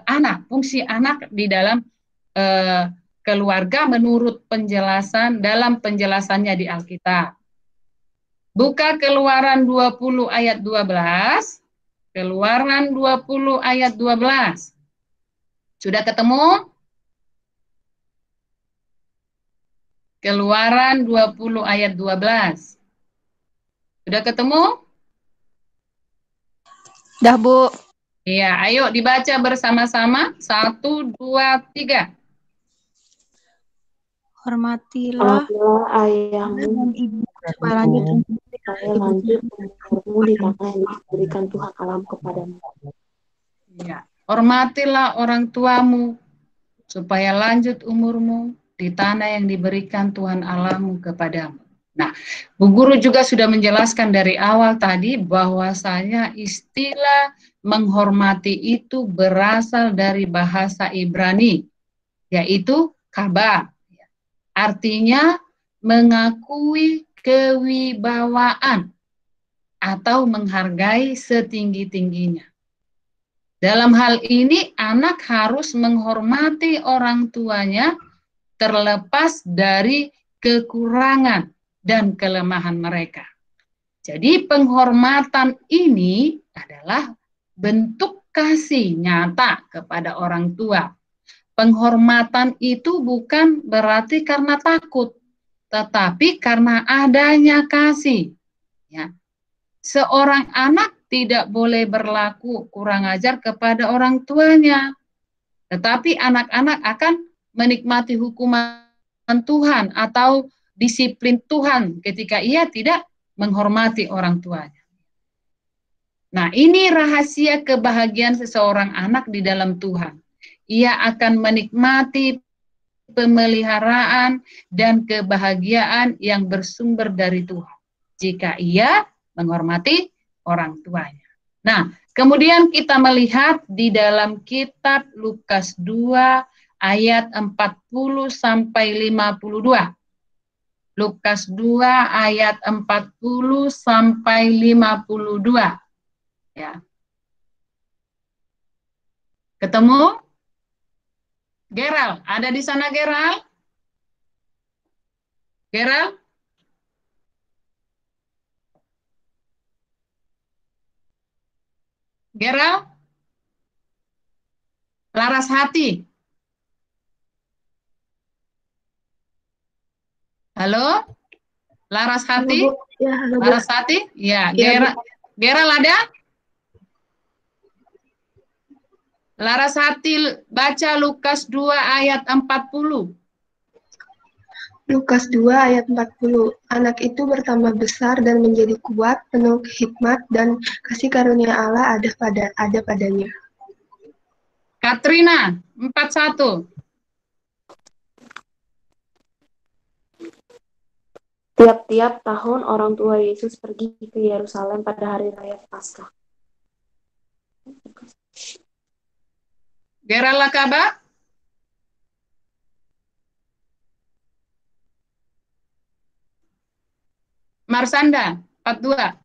S1: anak, fungsi anak di dalam keluarga menurut penjelasan dalam penjelasannya di Alkitab. Buka Keluaran 20 ayat 12. Keluaran 20 ayat 12. Sudah ketemu? Keluaran 20 ayat 12. Sudah ketemu?
S2: Dah, Bu.
S1: Iya, ayo dibaca bersama-sama. 1, 2, 3.
S2: Hormatilah
S8: ayahmu
S2: dan ibu supaya lanjut
S8: umurmu di tanah yang diberikan Tuhan Allahmu kepadamu.
S1: Ya, hormatilah orang tuamu supaya lanjut umurmu di tanah yang diberikan Tuhan Allahmu kepadamu. Nah, Bu Guru juga sudah menjelaskan dari awal tadi bahwasanya istilah menghormati itu berasal dari bahasa Ibrani, yaitu kaba. Artinya mengakui kewibawaan atau menghargai setinggi-tingginya. Dalam hal ini, anak harus menghormati orang tuanya terlepas dari kekurangan dan kelemahan mereka. Jadi penghormatan ini adalah bentuk kasih nyata kepada orang tua. Penghormatan itu bukan berarti karena takut, tetapi karena adanya kasih. Ya. Seorang anak tidak boleh berlaku kurang ajar kepada orang tuanya, tetapi anak-anak akan menikmati hukuman Tuhan atau disiplin Tuhan ketika ia tidak menghormati orang tuanya. Nah, ini rahasia kebahagiaan seseorang anak di dalam Tuhan. Ia akan menikmati pemeliharaan dan kebahagiaan yang bersumber dari Tuhan jika ia menghormati orang tuanya. Nah, kemudian kita melihat di dalam kitab Lukas 2 ayat 40 sampai 52. Lukas 2 ayat 40 sampai 52. Ya. Ketemu? Geral, ada di sana Geral? Geral? Geral? Laras Hati? Halo? Laras Hati?
S8: Ya, halo, Bu.
S1: Laras Hati? Ya,
S8: Iya,
S1: Geral ada? Laras Hati baca Lukas 2 ayat 40.
S10: Lukas 2 ayat 40. Anak itu bertambah besar dan menjadi kuat, penuh hikmat dan kasih karunia Allah ada padanya.
S1: Katrina 41.
S8: Tiap-tiap tahun orang tua Yesus pergi ke Yerusalem pada hari raya Paskah.
S1: Geral Lakaba? Marsanda 42.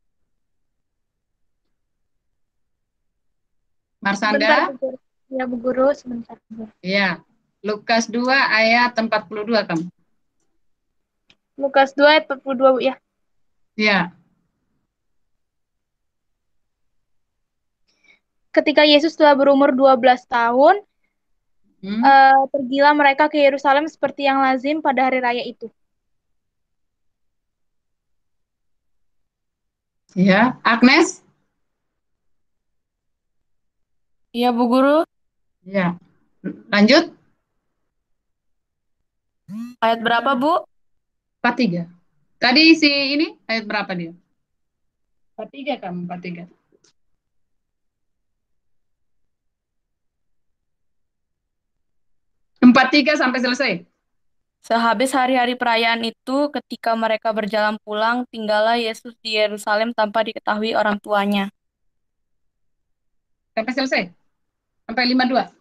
S1: Marsanda?
S9: Sebentar, Bu Guru. Ya, Bu Guru, sebentar.
S1: Ya. Lukas 2 ayat 42 kamu.
S9: Lukas 2 ayat 42, Bu, ya.
S1: Ya.
S9: Ketika Yesus telah berumur 12 tahun, pergilah mereka ke Yerusalem seperti yang lazim pada hari raya itu.
S1: Ya, Agnes?
S11: Iya, Bu Guru.
S1: Ya. Lanjut.
S11: Ayat berapa, Bu?
S1: 43. Tadi si ini ayat berapa dia? 43 kamu, 43. 43 sampai selesai.
S11: Sehabis hari-hari perayaan itu, ketika mereka berjalan pulang, tinggallah Yesus di Yerusalem tanpa diketahui orang tuanya.
S1: Sampai selesai. Sampai 52.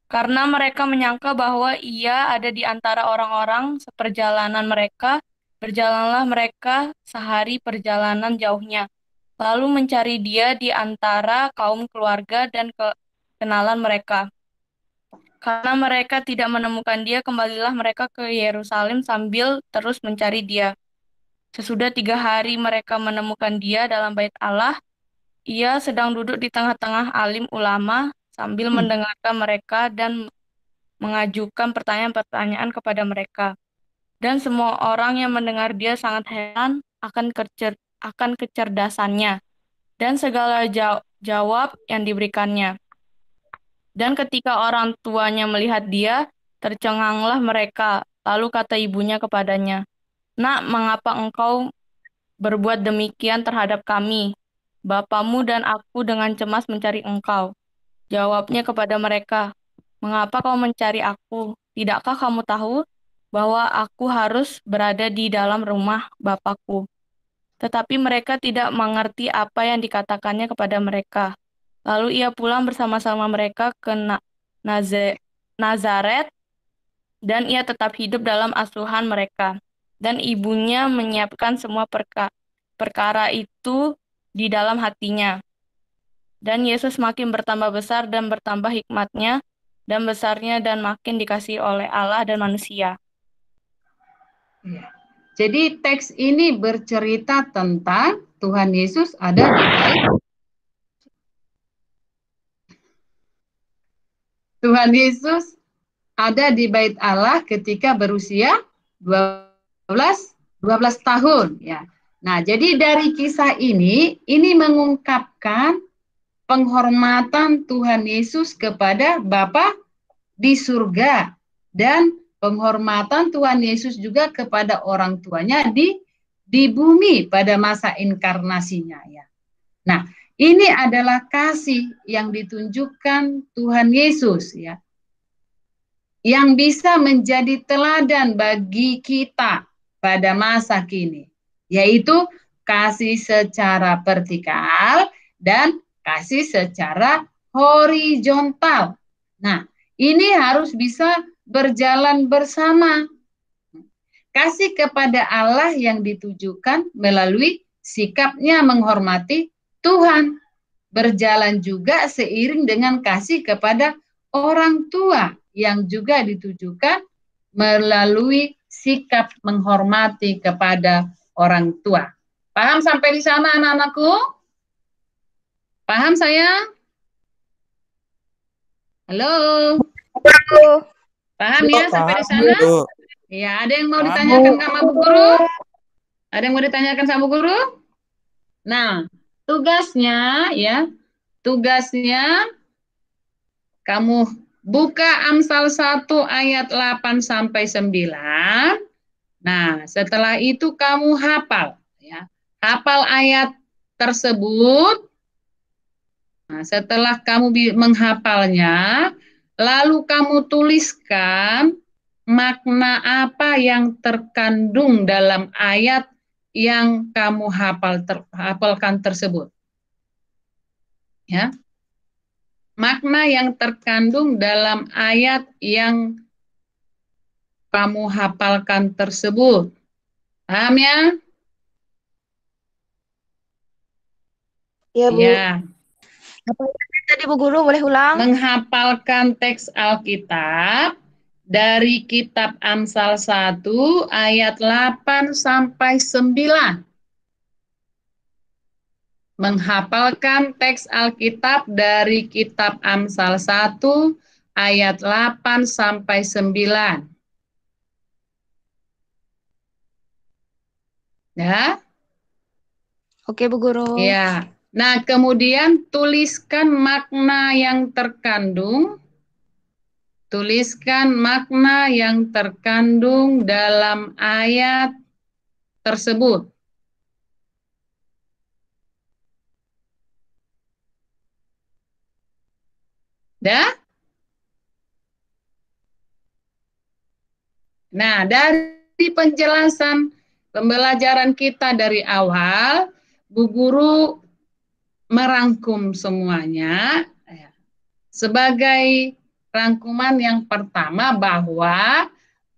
S11: Karena mereka menyangka bahwa ia ada di antara orang-orang seperjalanan mereka, berjalanlah mereka sehari perjalanan jauhnya, lalu mencari dia di antara kaum keluarga dan kenalan mereka. Karena mereka tidak menemukan dia, kembalilah mereka ke Yerusalem sambil terus mencari dia. Sesudah 3 hari mereka menemukan dia dalam bait Allah. Ia sedang duduk di tengah-tengah alim ulama sambil mendengarkan mereka dan mengajukan pertanyaan-pertanyaan kepada mereka. Dan semua orang yang mendengar dia sangat heran akan kecerdasannya dan segala jawab yang diberikannya. Dan ketika orang tuanya melihat dia, tercenganglah mereka. Lalu kata ibunya kepadanya, "Nak, mengapa engkau berbuat demikian terhadap kami? Bapamu dan aku dengan cemas mencari engkau." Jawabnya kepada mereka, "Mengapa kau mencari aku? Tidakkah kamu tahu bahwa aku harus berada di dalam rumah Bapakku?" Tetapi mereka tidak mengerti apa yang dikatakannya kepada mereka. Lalu ia pulang bersama-sama mereka ke Nazaret, dan ia tetap hidup dalam asuhan mereka. Dan ibunya menyiapkan semua perkara itu di dalam hatinya. Dan Yesus makin bertambah besar dan bertambah hikmatnya dan besarnya dan makin dikasihi oleh Allah dan manusia.
S1: Jadi teks ini bercerita tentang Tuhan Yesus ada di bait. Tuhan Yesus ada di bait Allah ketika berusia 12 tahun ya. Nah, jadi dari kisah ini mengungkapkan penghormatan Tuhan Yesus kepada Bapa di surga dan penghormatan Tuhan Yesus juga kepada orang tuanya di bumi pada masa inkarnasinya ya. Nah, ini adalah kasih yang ditunjukkan Tuhan Yesus ya. Yang bisa menjadi teladan bagi kita pada masa kini, yaitu kasih secara vertikal dan kasih secara horizontal. Nah, ini harus bisa berjalan bersama. Kasih kepada Allah yang ditujukan melalui sikapnya menghormati Tuhan. Berjalan juga seiring dengan kasih kepada orang tua yang juga ditujukan melalui sikap menghormati kepada orang tua. Paham sampai di sana anak-anakku? Paham sayang? Halo? Paham ya sampai di sana? Ya, ada yang mau ditanyakan sama Bu Guru? Ada yang mau ditanyakan sama Bu Guru? Nah, tugasnya kamu buka Amsal 1 ayat 8 sampai 9. Nah, setelah itu kamu hafal ya. Hafal ayat tersebut. Nah, setelah kamu menghafalnya, lalu kamu tuliskan makna apa yang terkandung dalam ayat yang kamu hafalkan tersebut. Ya. Makna yang terkandung dalam ayat yang kamu hafalkan tersebut. Paham ya?
S8: Ya, Bu.
S1: Ya.
S2: Apa tadi Bu Guru boleh ulang?
S1: Menghafalkan teks Alkitab dari kitab Amsal 1 ayat 8 sampai 9. Menghafalkan teks Alkitab dari kitab Amsal 1 ayat 8 sampai 9. Ya.
S2: Oke, Bu Guru.
S1: Ya. Nah, kemudian tuliskan makna yang terkandung. Tuliskan makna yang terkandung dalam ayat tersebut. Dah? Nah, dari penjelasan pembelajaran kita dari awal, Bu Guru merangkum semuanya sebagai rangkuman yang pertama bahwa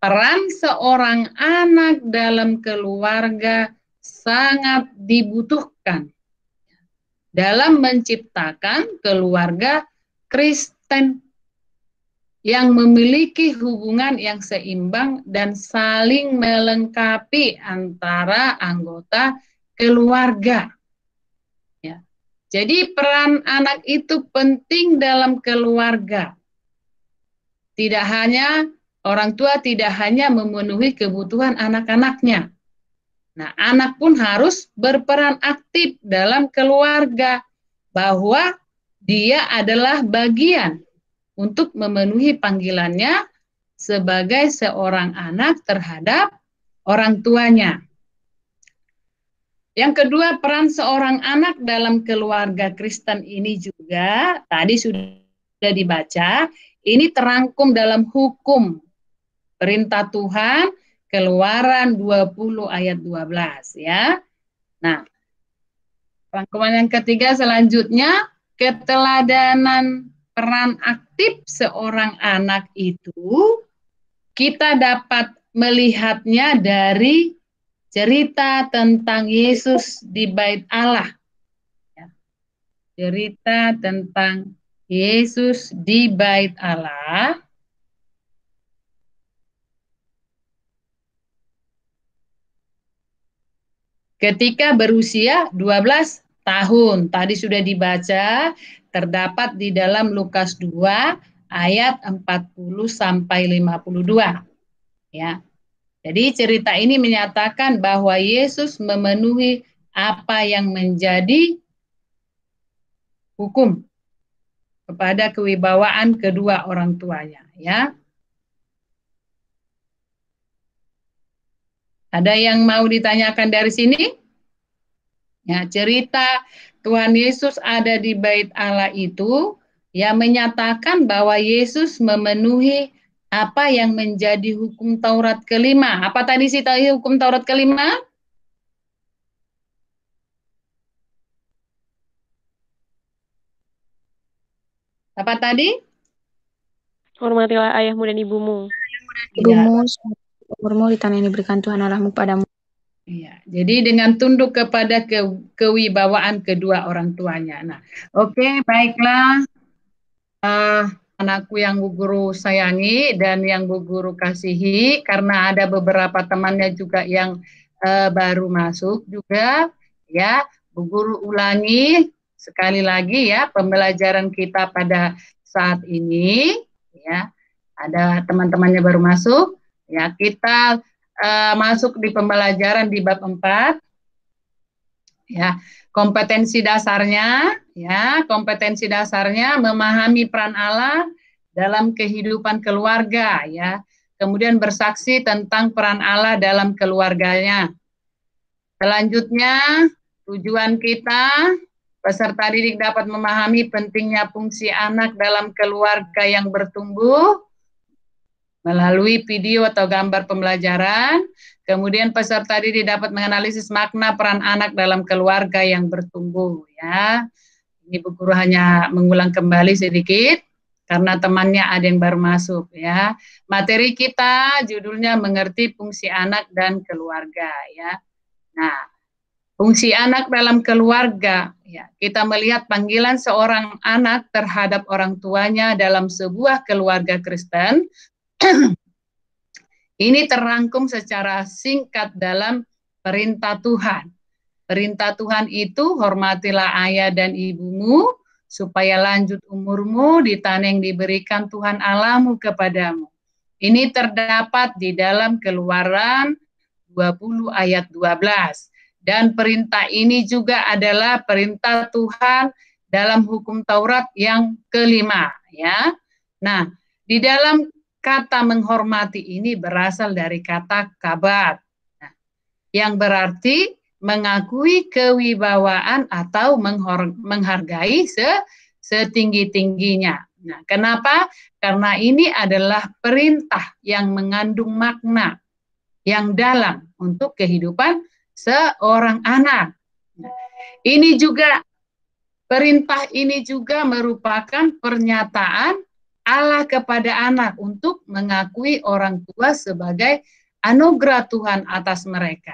S1: peran seorang anak dalam keluarga sangat dibutuhkan dalam menciptakan keluarga Kristen yang memiliki hubungan yang seimbang dan saling melengkapi antara anggota keluarga. Ya. Jadi peran anak itu penting dalam keluarga. Tidak hanya orang tua tidak hanya memenuhi kebutuhan anak-anaknya. Nah, anak pun harus berperan aktif dalam keluarga bahwa dia adalah bagian untuk memenuhi panggilannya sebagai seorang anak terhadap orang tuanya. Yang kedua, peran seorang anak dalam keluarga Kristen ini juga tadi sudah dibaca, ini terangkum dalam hukum perintah Tuhan Keluaran 20 ayat 12 ya. Nah, rangkuman yang ketiga selanjutnya keteladanan peran aktif seorang anak itu kita dapat melihatnya dari cerita tentang Yesus di Bait Allah. Ya. Cerita tentang Yesus di Bait Allah. Ketika berusia 12 tahun. Tadi sudah dibaca, terdapat di dalam Lukas 2 ayat 40 sampai 52. Ya. Jadi cerita ini menyatakan bahwa Yesus memenuhi apa yang menjadi hukum kepada kewibawaan kedua orang tuanya, ya. Ada yang mau ditanyakan dari sini? Ya, cerita Tuhan Yesus ada di Bait Allah itu ya menyatakan bahwa Yesus memenuhi apa yang menjadi hukum Taurat kelima. Apa tadi sih hukum Taurat kelima? Apa tadi?
S12: Hormatilah ayahmu dan ibumu.
S2: Ibumu, umurmu di tanah yang diberikan Tuhan Allahmu padamu.
S1: Ya, jadi dengan tunduk kepada kewibawaan kedua orang tuanya. Nah, oke, baiklah. Anakku yang Bu Guru sayangi dan yang Bu Guru kasihi, karena ada beberapa temannya juga yang baru masuk juga, ya, Bu Guru ulangi sekali lagi ya pembelajaran kita pada saat ini, ya. Ada teman-temannya baru masuk, ya, kita masuk di pembelajaran di bab 4, ya, kompetensi dasarnya, ya, kompetensi dasarnya memahami peran Allah dalam kehidupan keluarga, ya, kemudian bersaksi tentang peran Allah dalam keluarganya. Selanjutnya, tujuan kita, peserta didik dapat memahami pentingnya fungsi anak dalam keluarga yang bertumbuh melalui video atau gambar pembelajaran. Kemudian peserta didik dapat menganalisis makna peran anak dalam keluarga yang bertumbuh, ya. Ini Bu Guru hanya mengulang kembali sedikit karena temannya ada yang baru masuk, ya. Materi kita judulnya mengerti fungsi anak dan keluarga, ya. Nah, fungsi anak dalam keluarga, ya. Kita melihat panggilan seorang anak terhadap orang tuanya dalam sebuah keluarga Kristen. Ini terangkum secara singkat dalam perintah Tuhan. Perintah Tuhan itu, hormatilah ayah dan ibumu, supaya lanjut umurmu di tanah yang diberikan Tuhan Allahmu kepadamu. Ini terdapat di dalam Keluaran 20 ayat 12. Dan perintah ini juga adalah perintah Tuhan dalam hukum Taurat yang kelima, ya. Nah, di dalam kata menghormati ini berasal dari kata kabat, nah, yang berarti mengakui kewibawaan atau menghargai setinggi-tingginya. Nah, kenapa? Karena ini adalah perintah yang mengandung makna yang dalam untuk kehidupan seorang anak. Nah, ini juga, perintah ini juga merupakan pernyataan Allah kepada anak untuk mengakui orang tua sebagai anugerah Tuhan atas mereka.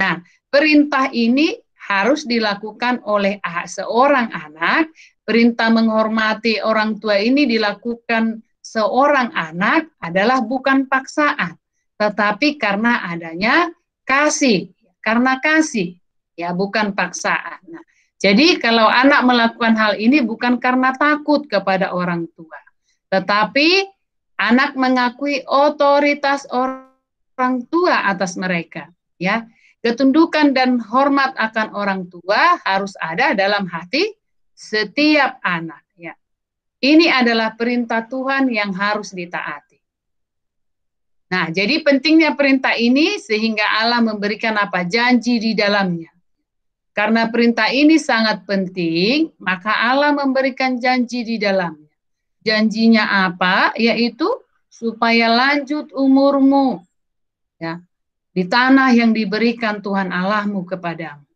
S1: Nah, perintah ini harus dilakukan oleh seorang anak. Perintah menghormati orang tua ini dilakukan seorang anak adalah bukan paksaan, tetapi karena adanya kasih. Karena kasih, ya, bukan paksaan. Nah, jadi kalau anak melakukan hal ini bukan karena takut kepada orang tua, tetapi anak mengakui otoritas orang tua atas mereka, ya. Ketundukan dan hormat akan orang tua harus ada dalam hati setiap anak, ya. Ini adalah perintah Tuhan yang harus ditaati. Nah, jadi pentingnya perintah ini sehingga Allah memberikan apa? Janji di dalamnya. Karena perintah ini sangat penting, maka Allah memberikan janji di dalamnya. Janjinya apa? Yaitu supaya lanjut umurmu, ya, di tanah yang diberikan Tuhan Allahmu kepadamu.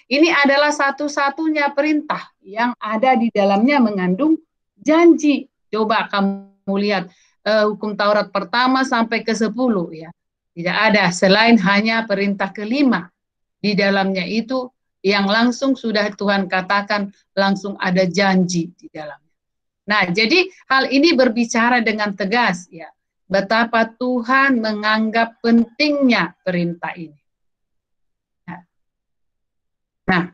S1: Ini adalah satu-satunya perintah yang ada di dalamnya mengandung janji. Coba kamu lihat hukum Taurat pertama sampai ke-10, ya. Tidak ada selain hanya perintah kelima. Di dalamnya itu yang langsung sudah Tuhan katakan, langsung ada janji di dalamnya. Nah, jadi hal ini berbicara dengan tegas, ya, betapa Tuhan menganggap pentingnya perintah ini. Nah,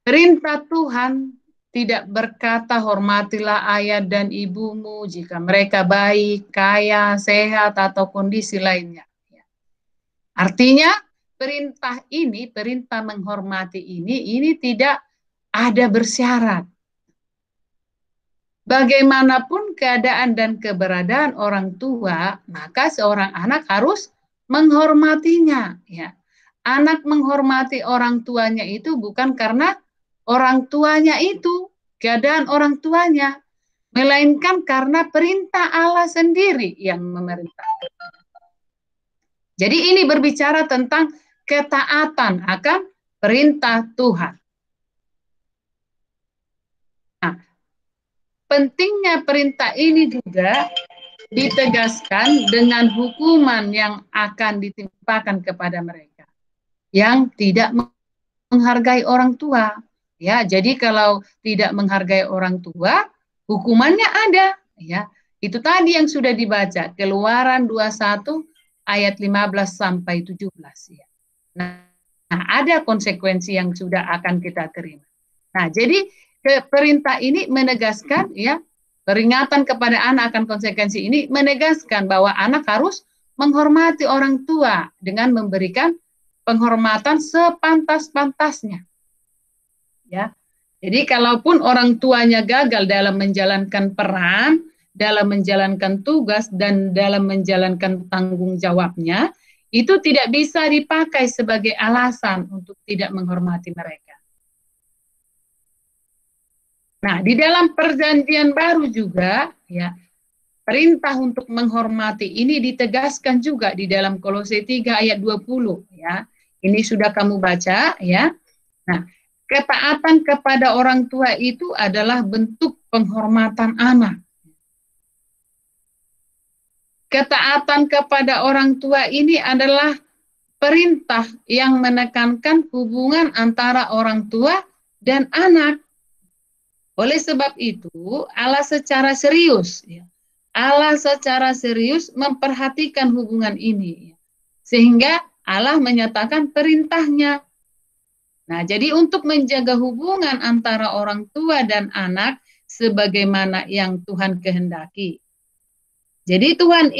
S1: perintah Tuhan tidak berkata hormatilah ayah dan ibumu jika mereka baik, kaya, sehat, atau kondisi lainnya. Artinya, perintah ini, perintah menghormati ini tidak ada bersyarat. Bagaimanapun keadaan dan keberadaan orang tua, maka seorang anak harus menghormatinya. Ya. Anak menghormati orang tuanya itu bukan karena orang tuanya itu, keadaan orang tuanya, melainkan karena perintah Allah sendiri yang memerintahkan. Jadi ini berbicara tentang ketaatan akan perintah Tuhan. Nah, pentingnya perintah ini juga ditegaskan dengan hukuman yang akan ditimpakan kepada mereka.
S13: yang tidak menghargai orang tua. Ya, jadi kalau tidak menghargai orang tua, hukumannya ada. Ya, itu tadi yang sudah dibaca, Keluaran 21 ayat 15 sampai 17. Ya. Nah, ada konsekuensi yang sudah akan kita terima. Nah, jadi perintah ini menegaskan, ya, peringatan kepada anak akan konsekuensi ini menegaskan bahwa anak harus menghormati orang tua dengan memberikan penghormatan sepantas-pantasnya. Ya. Jadi kalaupun orang tuanya gagal dalam menjalankan peran, dalam menjalankan tugas dan dalam menjalankan tanggung jawabnya, itu tidak bisa dipakai sebagai alasan untuk tidak menghormati mereka. Nah, di dalam perjanjian baru juga, ya, perintah untuk menghormati ini ditegaskan juga di dalam Kolose 3 ayat 20, ya. Ini sudah kamu baca, ya. Nah, ketaatan kepada orang tua itu adalah bentuk penghormatan anak. Ketaatan kepada orang tua ini adalah perintah yang menekankan hubungan antara orang tua dan anak. Oleh sebab itu, Allah secara serius, ya, Allah secara serius memperhatikan hubungan ini, ya, sehingga Allah menyatakan perintahnya. Nah, jadi untuk menjaga hubungan antara orang tua dan anak sebagaimana yang Tuhan kehendaki. Jadi Tuhan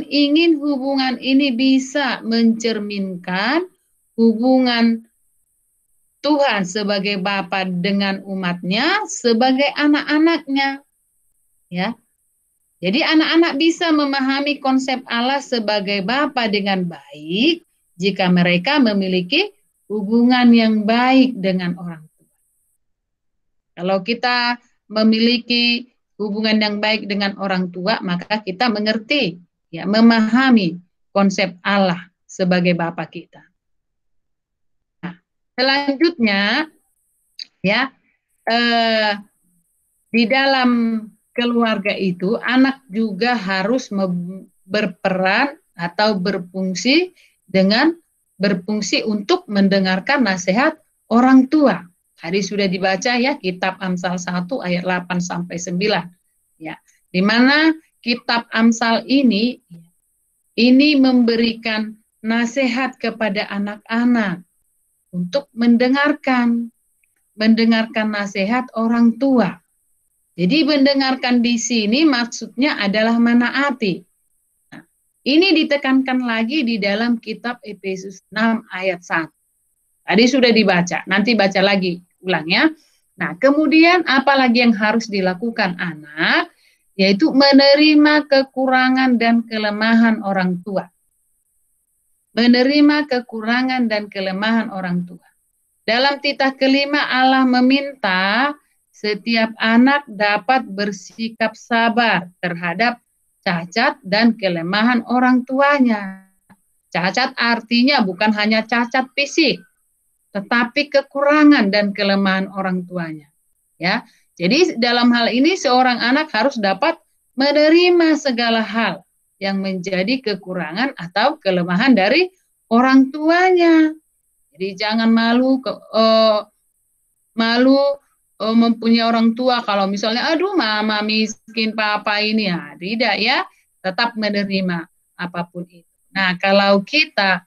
S13: ingin hubungan ini bisa mencerminkan hubungan Tuhan sebagai Bapa dengan umatnya, sebagai anak-anaknya. Ya. Jadi anak-anak bisa memahami konsep Allah sebagai Bapa dengan baik jika mereka memiliki hubungan yang baik dengan orang tua. Kalau kita memiliki hubungan yang baik dengan orang tua, maka kita mengerti, ya, memahami konsep Allah sebagai Bapa kita. Nah, selanjutnya, ya, di dalam keluarga itu anak juga harus berperan atau berfungsi untuk mendengarkan nasihat orang tua. Tadi sudah dibaca, ya, kitab Amsal 1 ayat 8 sampai 9. Ya, di mana kitab Amsal ini memberikan nasihat kepada anak-anak untuk mendengarkan nasihat orang tua. Jadi mendengarkan di sini maksudnya adalah menaati. Nah, ini ditekankan lagi di dalam kitab Efesus 6 ayat 1. Tadi sudah dibaca, nanti baca lagi ulang, ya. Nah, kemudian apalagi yang harus dilakukan anak, yaitu menerima kekurangan dan kelemahan orang tua. Menerima kekurangan dan kelemahan orang tua. Dalam titah kelima Allah meminta setiap anak dapat bersikap sabar terhadap cacat dan kelemahan orang tuanya. Cacat artinya bukan hanya cacat fisik, tetapi kekurangan dan kelemahan orang tuanya. Ya, jadi dalam hal ini seorang anak harus dapat menerima segala hal yang menjadi kekurangan atau kelemahan dari orang tuanya. Jadi jangan malu mempunyai orang tua kalau misalnya aduh mama miskin papa ini, ya tidak, ya, tetap menerima apapun itu. Nah, kalau kita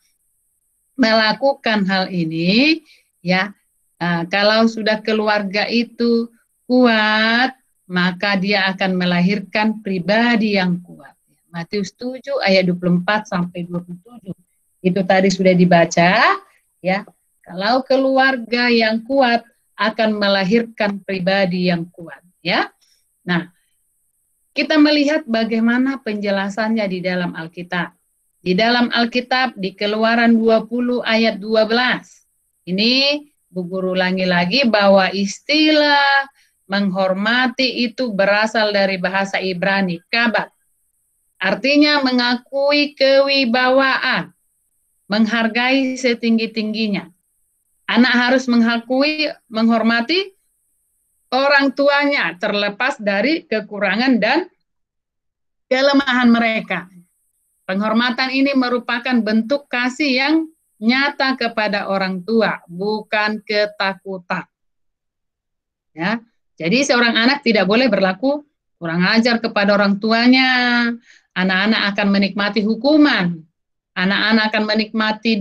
S13: melakukan hal ini, ya, kalau sudah keluarga itu kuat, maka dia akan melahirkan pribadi yang kuat. Matius 7 ayat 24 sampai 27. Itu tadi sudah dibaca, ya. Kalau keluarga yang kuat akan melahirkan pribadi yang kuat, ya. Nah, kita melihat bagaimana penjelasannya di dalam Alkitab. Di dalam Alkitab di Keluaran 20 ayat 12. Ini Bu Guru ulangi lagi bahwa istilah menghormati itu berasal dari bahasa Ibrani, kabat. Artinya mengakui kewibawaan, menghargai setinggi-tingginya. Anak harus menghormati orang tuanya terlepas dari kekurangan dan kelemahan mereka. Penghormatan ini merupakan bentuk kasih yang nyata kepada orang tua, bukan ketakutan. Ya, jadi seorang anak tidak boleh berlaku kurang ajar kepada orang tuanya. Anak-anak akan menikmati hukuman. Anak-anak akan menikmati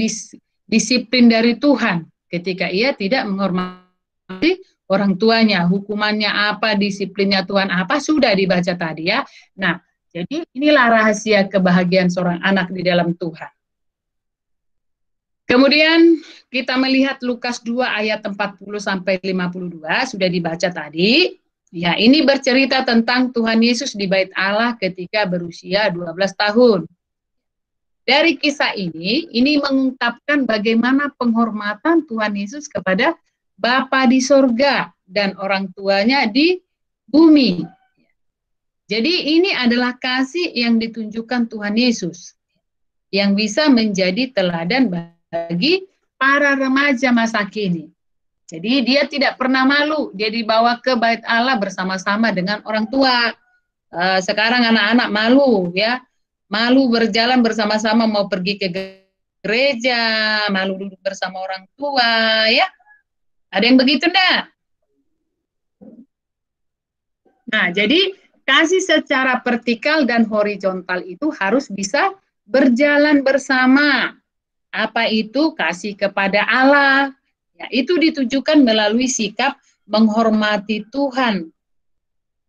S13: disiplin dari Tuhan ketika ia tidak menghormati orang tuanya. Hukumannya apa, disiplinnya Tuhan apa, sudah dibaca tadi ya. Nah, jadi inilah rahasia kebahagiaan seorang anak di dalam Tuhan. Kemudian kita melihat Lukas 2 ayat 40 sampai 52 sudah dibaca tadi. Ya, ini bercerita tentang Tuhan Yesus di Bait Allah ketika berusia 12 tahun. Dari kisah ini mengungkapkan bagaimana penghormatan Tuhan Yesus kepada Bapa di sorga dan orang tuanya di bumi. Jadi ini adalah kasih yang ditunjukkan Tuhan Yesus yang bisa menjadi teladan bagi para remaja masa kini. Jadi dia tidak pernah malu, dia dibawa ke Bait Allah bersama-sama dengan orang tua. Sekarang anak-anak malu ya, malu berjalan bersama-sama mau pergi ke gereja, malu duduk bersama orang tua ya. Ada yang begitu enggak? Nah, jadi kasih secara vertikal dan horizontal itu harus bisa berjalan bersama. Apa itu? Kasih kepada Allah. Ya, itu ditujukan melalui sikap menghormati Tuhan.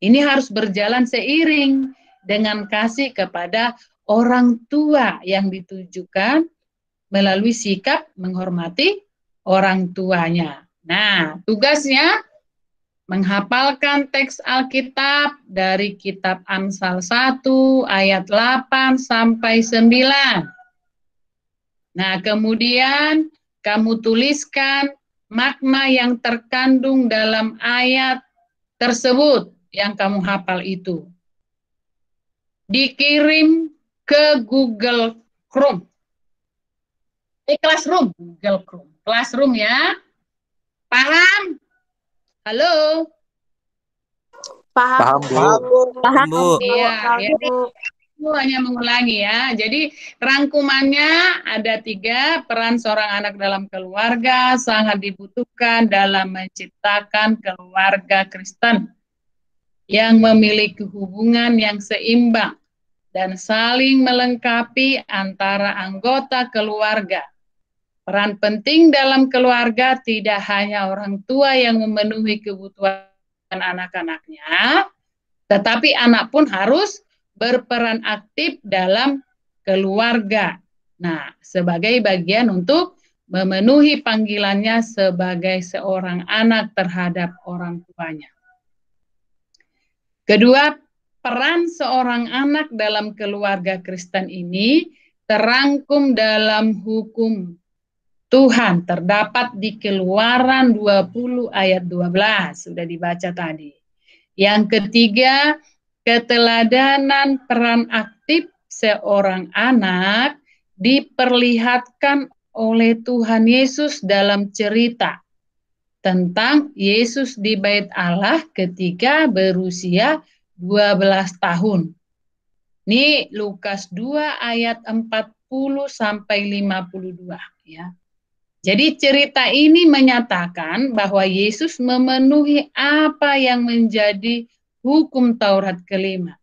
S13: Ini harus berjalan seiring dengan kasih kepada orang tua yang ditujukan melalui sikap menghormati orang tuanya. Nah, tugasnya menghafalkan teks Alkitab dari kitab Amsal 1 ayat 8 sampai 9. Nah, kemudian kamu tuliskan makna yang terkandung dalam ayat tersebut yang kamu hafal itu. Dikirim ke Google Chrome. Classroom, Google Chrome. Classroom ya. Paham? Halo?
S8: Paham, Bu.
S13: Paham,
S8: Bu.
S13: Iya, ya. Aku hanya mengulangi ya. Jadi rangkumannya ada 3, peran seorang anak dalam keluarga sangat dibutuhkan dalam menciptakan keluarga Kristen yang memiliki hubungan yang seimbang dan saling melengkapi antara anggota keluarga. Peran penting dalam keluarga tidak hanya orang tua yang memenuhi kebutuhan anak-anaknya, tetapi anak pun harus berperan aktif dalam keluarga. Nah, sebagai bagian untuk memenuhi panggilannya sebagai seorang anak terhadap orang tuanya. Kedua, peran seorang anak dalam keluarga Kristen ini terangkum dalam hukum Tuhan, terdapat di Keluaran 20 ayat 12, sudah dibaca tadi. Yang ketiga, keteladanan peran aktif seorang anak diperlihatkan oleh Tuhan Yesus dalam cerita tentang Yesus di Bait Allah ketika berusia 12 tahun. Ini Lukas 2 ayat 40 sampai 52 ya. Jadi cerita ini menyatakan bahwa Yesus memenuhi apa yang menjadi hukum Taurat kelima.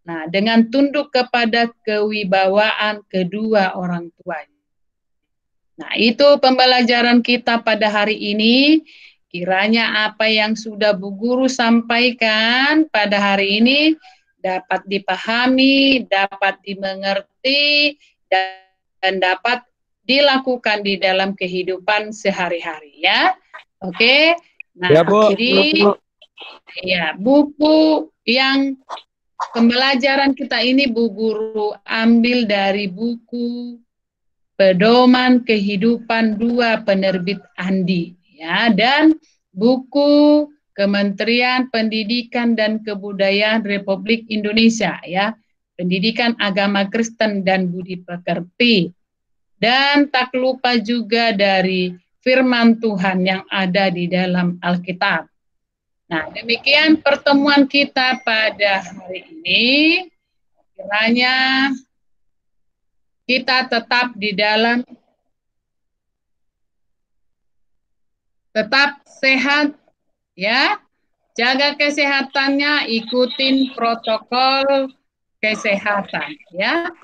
S13: Nah, dengan tunduk kepada kewibawaan kedua orang tuanya. Nah, itu pembelajaran kita pada hari ini. Kiranya apa yang sudah Bu Guru sampaikan pada hari ini dapat dipahami, dapat dimengerti, dan dapat dilakukan di dalam kehidupan sehari-hari ya. Oke. Nah,
S6: ya, Bu.
S13: jadi ya, buku yang pembelajaran kita ini Bu Guru ambil dari buku Pedoman Kehidupan 2 penerbit Andi ya, dan buku Kementerian Pendidikan dan Kebudayaan Republik Indonesia ya, Pendidikan Agama Kristen dan Budi Pekerti. Dan tak lupa juga dari firman Tuhan yang ada di dalam Alkitab. Nah, demikian pertemuan kita pada hari ini. Kiranya kita tetap di dalam tetap sehat ya. Jaga kesehatannya, ikutin protokol kesehatan ya.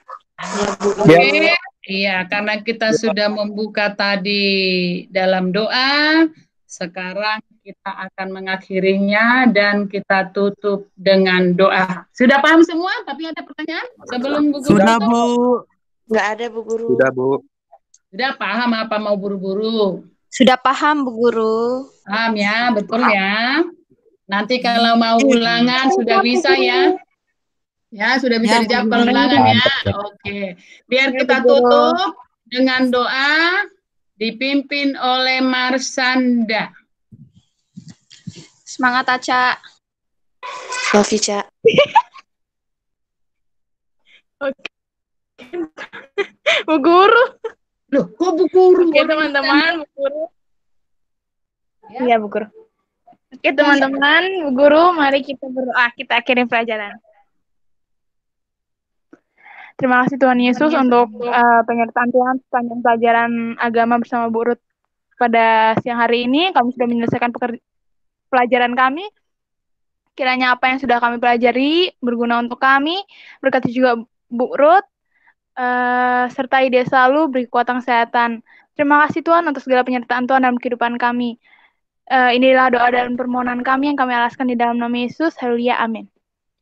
S13: Oke, iya, karena kita sudah membuka tadi dalam doa, sekarang kita akan mengakhirinya dan kita tutup dengan doa. Sudah paham semua? Tapi ada pertanyaan sebelum Bu Guru
S5: Sudah,
S13: tutup?
S5: Bu.
S8: Nggak ada, Bu Guru.
S3: Sudah, Bu.
S13: Sudah paham apa mau buru-buru?
S2: Sudah paham, Bu Guru.
S13: Paham ya, betul ya. Nanti kalau mau ulangan sudah bisa ya. Ya, sudah bisa dijawab kalau ulangan ya. Oke. Biar kita tutup dengan doa dipimpin oleh Marsanda.
S2: Semangat, Aca.
S8: Love you, Ca.
S9: Oke. Bu Guru.
S13: Loh, kok Bu Guru?
S9: Oke, teman-teman, Bu Guru. Iya, Bu Guru. Oke, teman-teman, Bu Guru, mari kita berdoa. Kita akhiri pelajaran. Terima kasih Tuhan Yesus untuk penyertaan Tuhan sepanjang pelajaran agama bersama Bu Ruth pada siang hari ini. Kami sudah menyelesaikan pelajaran kami. Kiranya apa yang sudah kami pelajari berguna untuk kami. Berkati juga Bu Ruth, sertai dia selalu, beri kekuatan kesehatan. Terima kasih Tuhan untuk segala penyertaan Tuhan dalam kehidupan kami. Inilah doa dan permohonan kami yang kami alaskan di dalam nama Yesus. Haleluya, amin.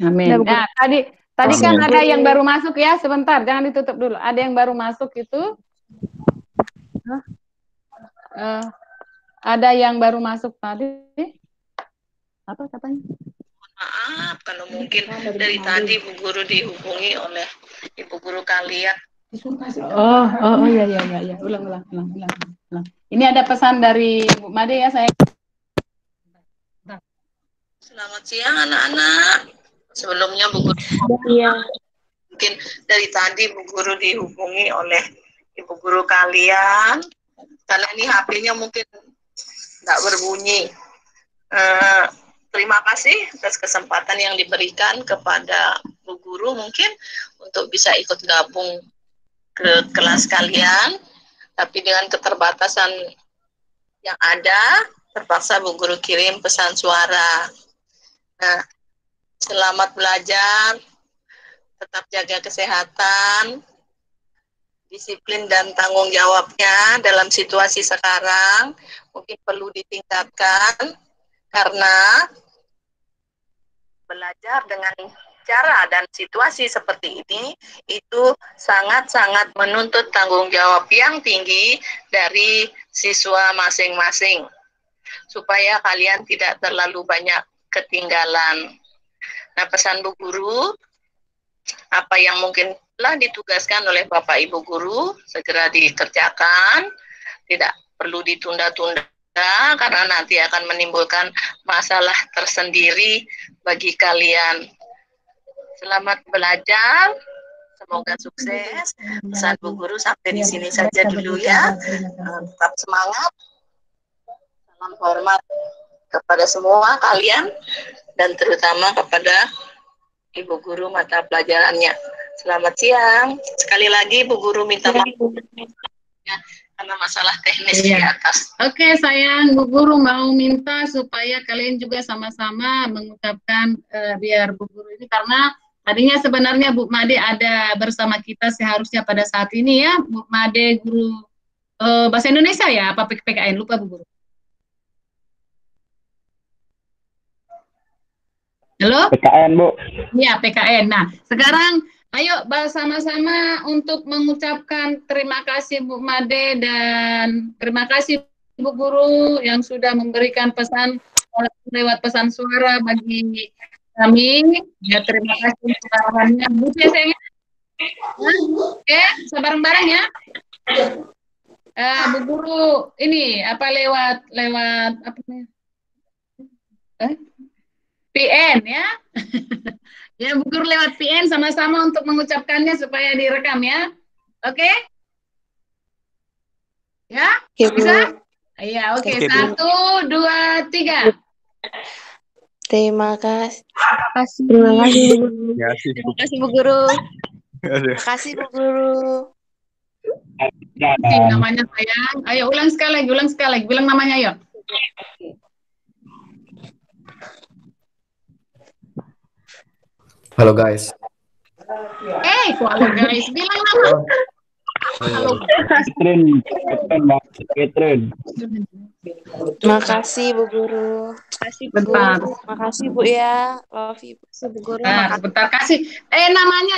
S1: Amin. Nah, tadi kan ada yang baru masuk ya, sebentar, jangan ditutup dulu. Ada yang baru masuk itu. Ada yang baru masuk tadi. Apa katanya?
S14: Maaf, kalau mungkin dari tadi Bu Guru dihubungi oleh Ibu Guru kalian.
S1: Oh iya. Ulang. Ini ada pesan dari Bu Made ya, saya.
S14: Selamat siang anak-anak. Sebelumnya Bu Guru mungkin dari tadi Bu Guru dihubungi oleh Ibu Guru kalian karena ini HP-nya mungkin nggak berbunyi. Terima kasih atas kesempatan yang diberikan kepada Bu Guru mungkin untuk bisa ikut gabung ke kelas kalian, tapi dengan keterbatasan yang ada terpaksa Bu Guru kirim pesan suara. Nah, selamat belajar, tetap jaga kesehatan, disiplin dan tanggung jawabnya dalam situasi sekarang mungkin perlu ditingkatkan karena belajar dengan cara dan situasi seperti ini itu sangat-sangat menuntut tanggung jawab yang tinggi dari siswa masing-masing supaya kalian tidak terlalu banyak ketinggalan. Nah, pesan Bu Guru, apa yang mungkin telah ditugaskan oleh Bapak Ibu Guru segera dikerjakan, tidak perlu ditunda-tunda karena nanti akan menimbulkan masalah tersendiri bagi kalian. Selamat belajar, semoga sukses. Pesan Bu Guru sampai di sini saja dulu ya. Tetap semangat. Salam hormat kepada semua kalian dan terutama kepada Ibu Guru mata pelajarannya. Selamat siang. Sekali lagi Bu Guru minta maaf ya, karena masalah teknis di atas.
S13: Oke sayang, Bu Guru mau minta supaya kalian juga sama-sama mengucapkan biar Bu Guru ini, karena tadinya sebenarnya Bu Made ada bersama kita seharusnya pada saat ini ya. Bu Made guru bahasa Indonesia ya, apa PKN, lupa Bu Guru. Halo?
S15: PKN, Bu.
S13: Iya, PKN. Nah, sekarang ayo sama-sama untuk mengucapkan terima kasih Bu Made dan terima kasih Bu Guru yang sudah memberikan pesan lewat pesan suara bagi kami. Ya, terima kasih untuk arahannya. Bu ya sayangnya. Oke, bareng-bareng ya. Bu Guru ini apa lewat apa namanya? PN ya. Ya, Bu Guru lewat PN sama-sama untuk mengucapkannya supaya direkam ya. Oke? Ya? Bisa? Iya, oke. 1, 2, 3.
S8: Terima kasih.
S2: Terima kasih.
S8: Terima kasih Bu Guru. Terima kasih Bu Guru.
S13: Namanya sayang. Ayo ulang sekali lagi, bilang namanya ayo.
S6: Halo guys.
S13: Halo guys, bilang nama. Halo.
S15: Catherine.
S8: Makasih Bu Guru. Makasih Bu
S13: Bentar.
S8: Guru. Makasih Bu ya. Love you Bu Guru.
S13: Nah, sebentar kasih. Namanya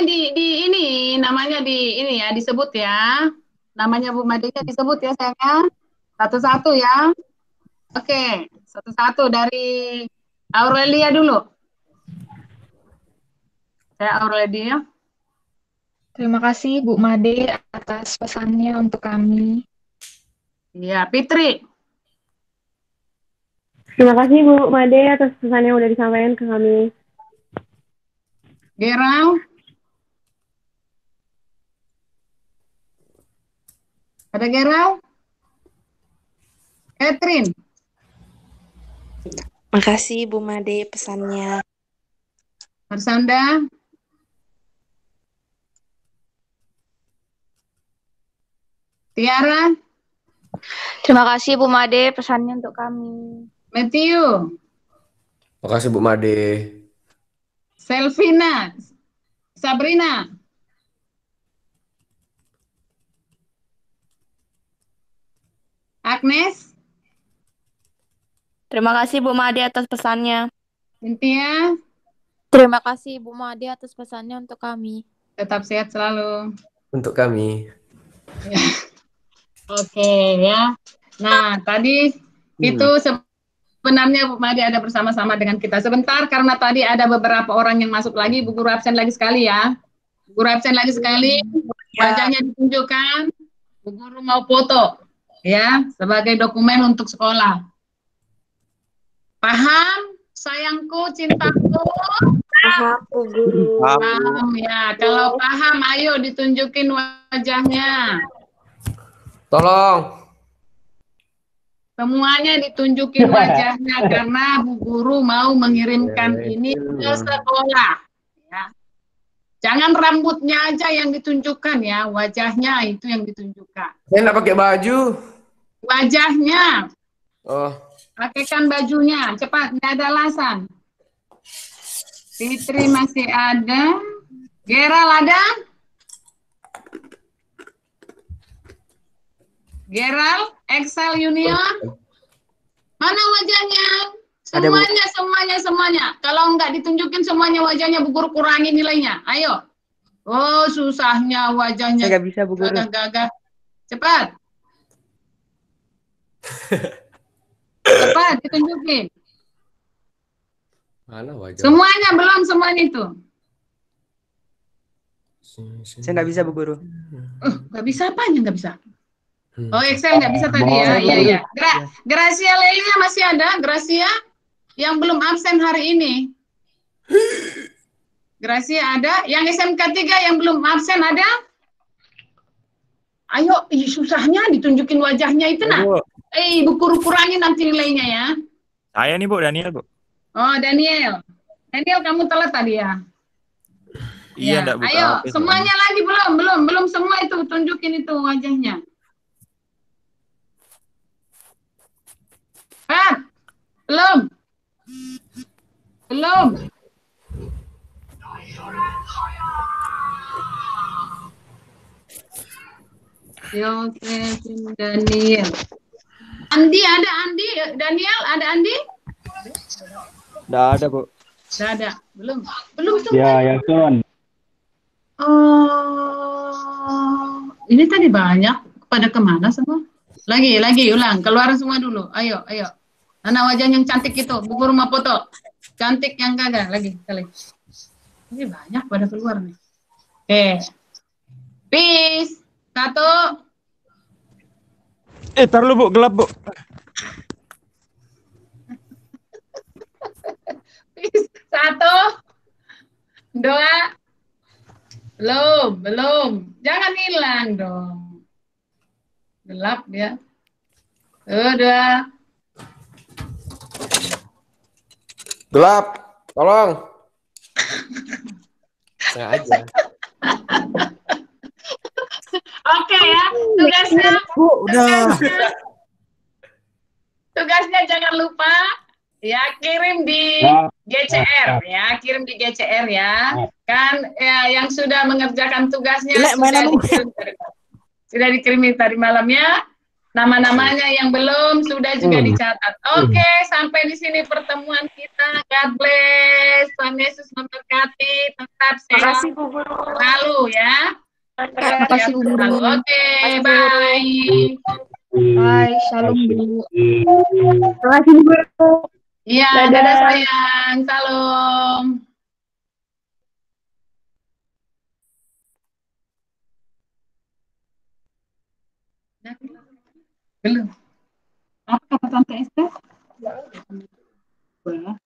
S13: namanya di ini ya, disebut ya. Namanya Bu Madenya disebut ya sayang. Satu-satu ya. Oke, satu-satu dari Aurelia dulu. Saya Aurelia.
S4: Terima kasih Bu Made atas pesannya untuk kami.
S13: Iya, Fitri.
S12: Terima kasih Bu Made atas pesan yang udah disampaikan ke kami.
S13: Gerald. Ada Gerald? Catherine.
S8: Makasih Bu Made pesannya.
S13: Marsanda. Tiara.
S2: Terima kasih Bu Made pesannya untuk kami.
S13: Matthew.
S6: Makasih Bu Made.
S13: Selvina. Sabrina. Agnes.
S11: Terima kasih Bu Made atas pesannya.
S13: Cynthia.
S16: Terima kasih Bu Made atas pesannya untuk kami.
S13: Tetap sehat selalu.
S6: Untuk kami.
S13: Oke ya. Nah, tadi itu sebenarnya Bu Made ada bersama-sama dengan kita. Sebentar karena tadi ada beberapa orang yang masuk lagi, Bu Guru absen lagi sekali ya. Bu Guru absen lagi sekali. Wajahnya ditunjukkan. Bu Guru mau foto ya sebagai dokumen untuk sekolah. Paham? Sayangku, cintaku.
S8: Paham Bu Guru.
S13: Paham ya. Kalau paham, ayo ditunjukin wajahnya.
S6: Tolong.
S13: Semuanya ditunjukin wajahnya karena Bu Guru mau mengirimkan ini ke sekolah. Ya. Jangan rambutnya aja yang ditunjukkan ya, wajahnya itu yang ditunjukkan.
S6: Saya nggak pakai baju.
S13: Wajahnya.
S6: Oh.
S13: Pakaikan bajunya, cepat, nggak ada alasan. Fitri masih ada. Gerald ada? Gerald, Excel Junior, mana wajahnya? Semuanya. Kalau nggak ditunjukin semuanya wajahnya, Bu Guru kurangi nilainya. Ayo. Oh, susahnya wajahnya.
S3: Saya nggak bisa, Bu Guru.
S13: Gagah-gagah. Cepat. Cepat, ditunjukin.
S6: Mana wajah?
S13: Semuanya, belum semuanya itu.
S3: Saya nggak bisa, Bu Guru.
S13: Nggak bisa apanya nggak bisa? Oh, Excel nggak bisa tadi ya. Iya. Gracia Lelia masih ada? Gracia yang belum absen hari ini. Gracia ada? Yang SMK 3 yang belum absen ada? Ayo, susahnya ditunjukin wajahnya itu nah. Bu Guru kurangin nanti nilainya ya.
S15: Saya nih Bu, Daniel Bu.
S13: Oh, Daniel. Daniel kamu telat tadi ya?
S15: Iya, enggak buka
S13: Ayo,
S15: HP
S13: semuanya lagi belum semua itu tunjukin itu wajahnya. Belum. Yosefin Daniel. Andi ada Andi? Daniel ada Andi?
S3: Nggak ada, Bu.
S13: Nggak ada. Belum semua.
S15: Ya, Yason.
S13: Oh, ini tadi banyak. Pada kemana semua? Lagi, ulang. Keluar semua dulu. Ayo. Mana wajah yang cantik itu? Bu Guru mau foto. Cantik yang kagak. Lagi. Ini banyak pada keluar nih. Oke. Peace. 1.
S15: Tar lu Bu, gelap Bu.
S13: Peace. 1. 2. Belum. Jangan hilang dong. Gelap ya. 2.
S6: Gelap. Tolong. Saya aja.
S13: Oke ya. Tugasnya.
S5: Bu, udah.
S17: Tugasnya jangan lupa ya kirim di GCR ya, kirim di GCR ya. Kan ya, yang sudah mengerjakan tugasnya sudah dikirim tadi malam ya. Nama-namanya yang belum sudah juga dicatat. Oke, sampai di sini pertemuan kita. God bless. Tuhan Yesus memberkati. Tetap sehat selalu ya.
S2: Terima kasih, Bu Guru.
S17: Oke, bye.
S2: Bye, shalom Bu.
S12: Terima kasih, Bu Guru.
S17: Iya, dadah sayang. Salam. Belum. Apa kata Tante Esther? Belum.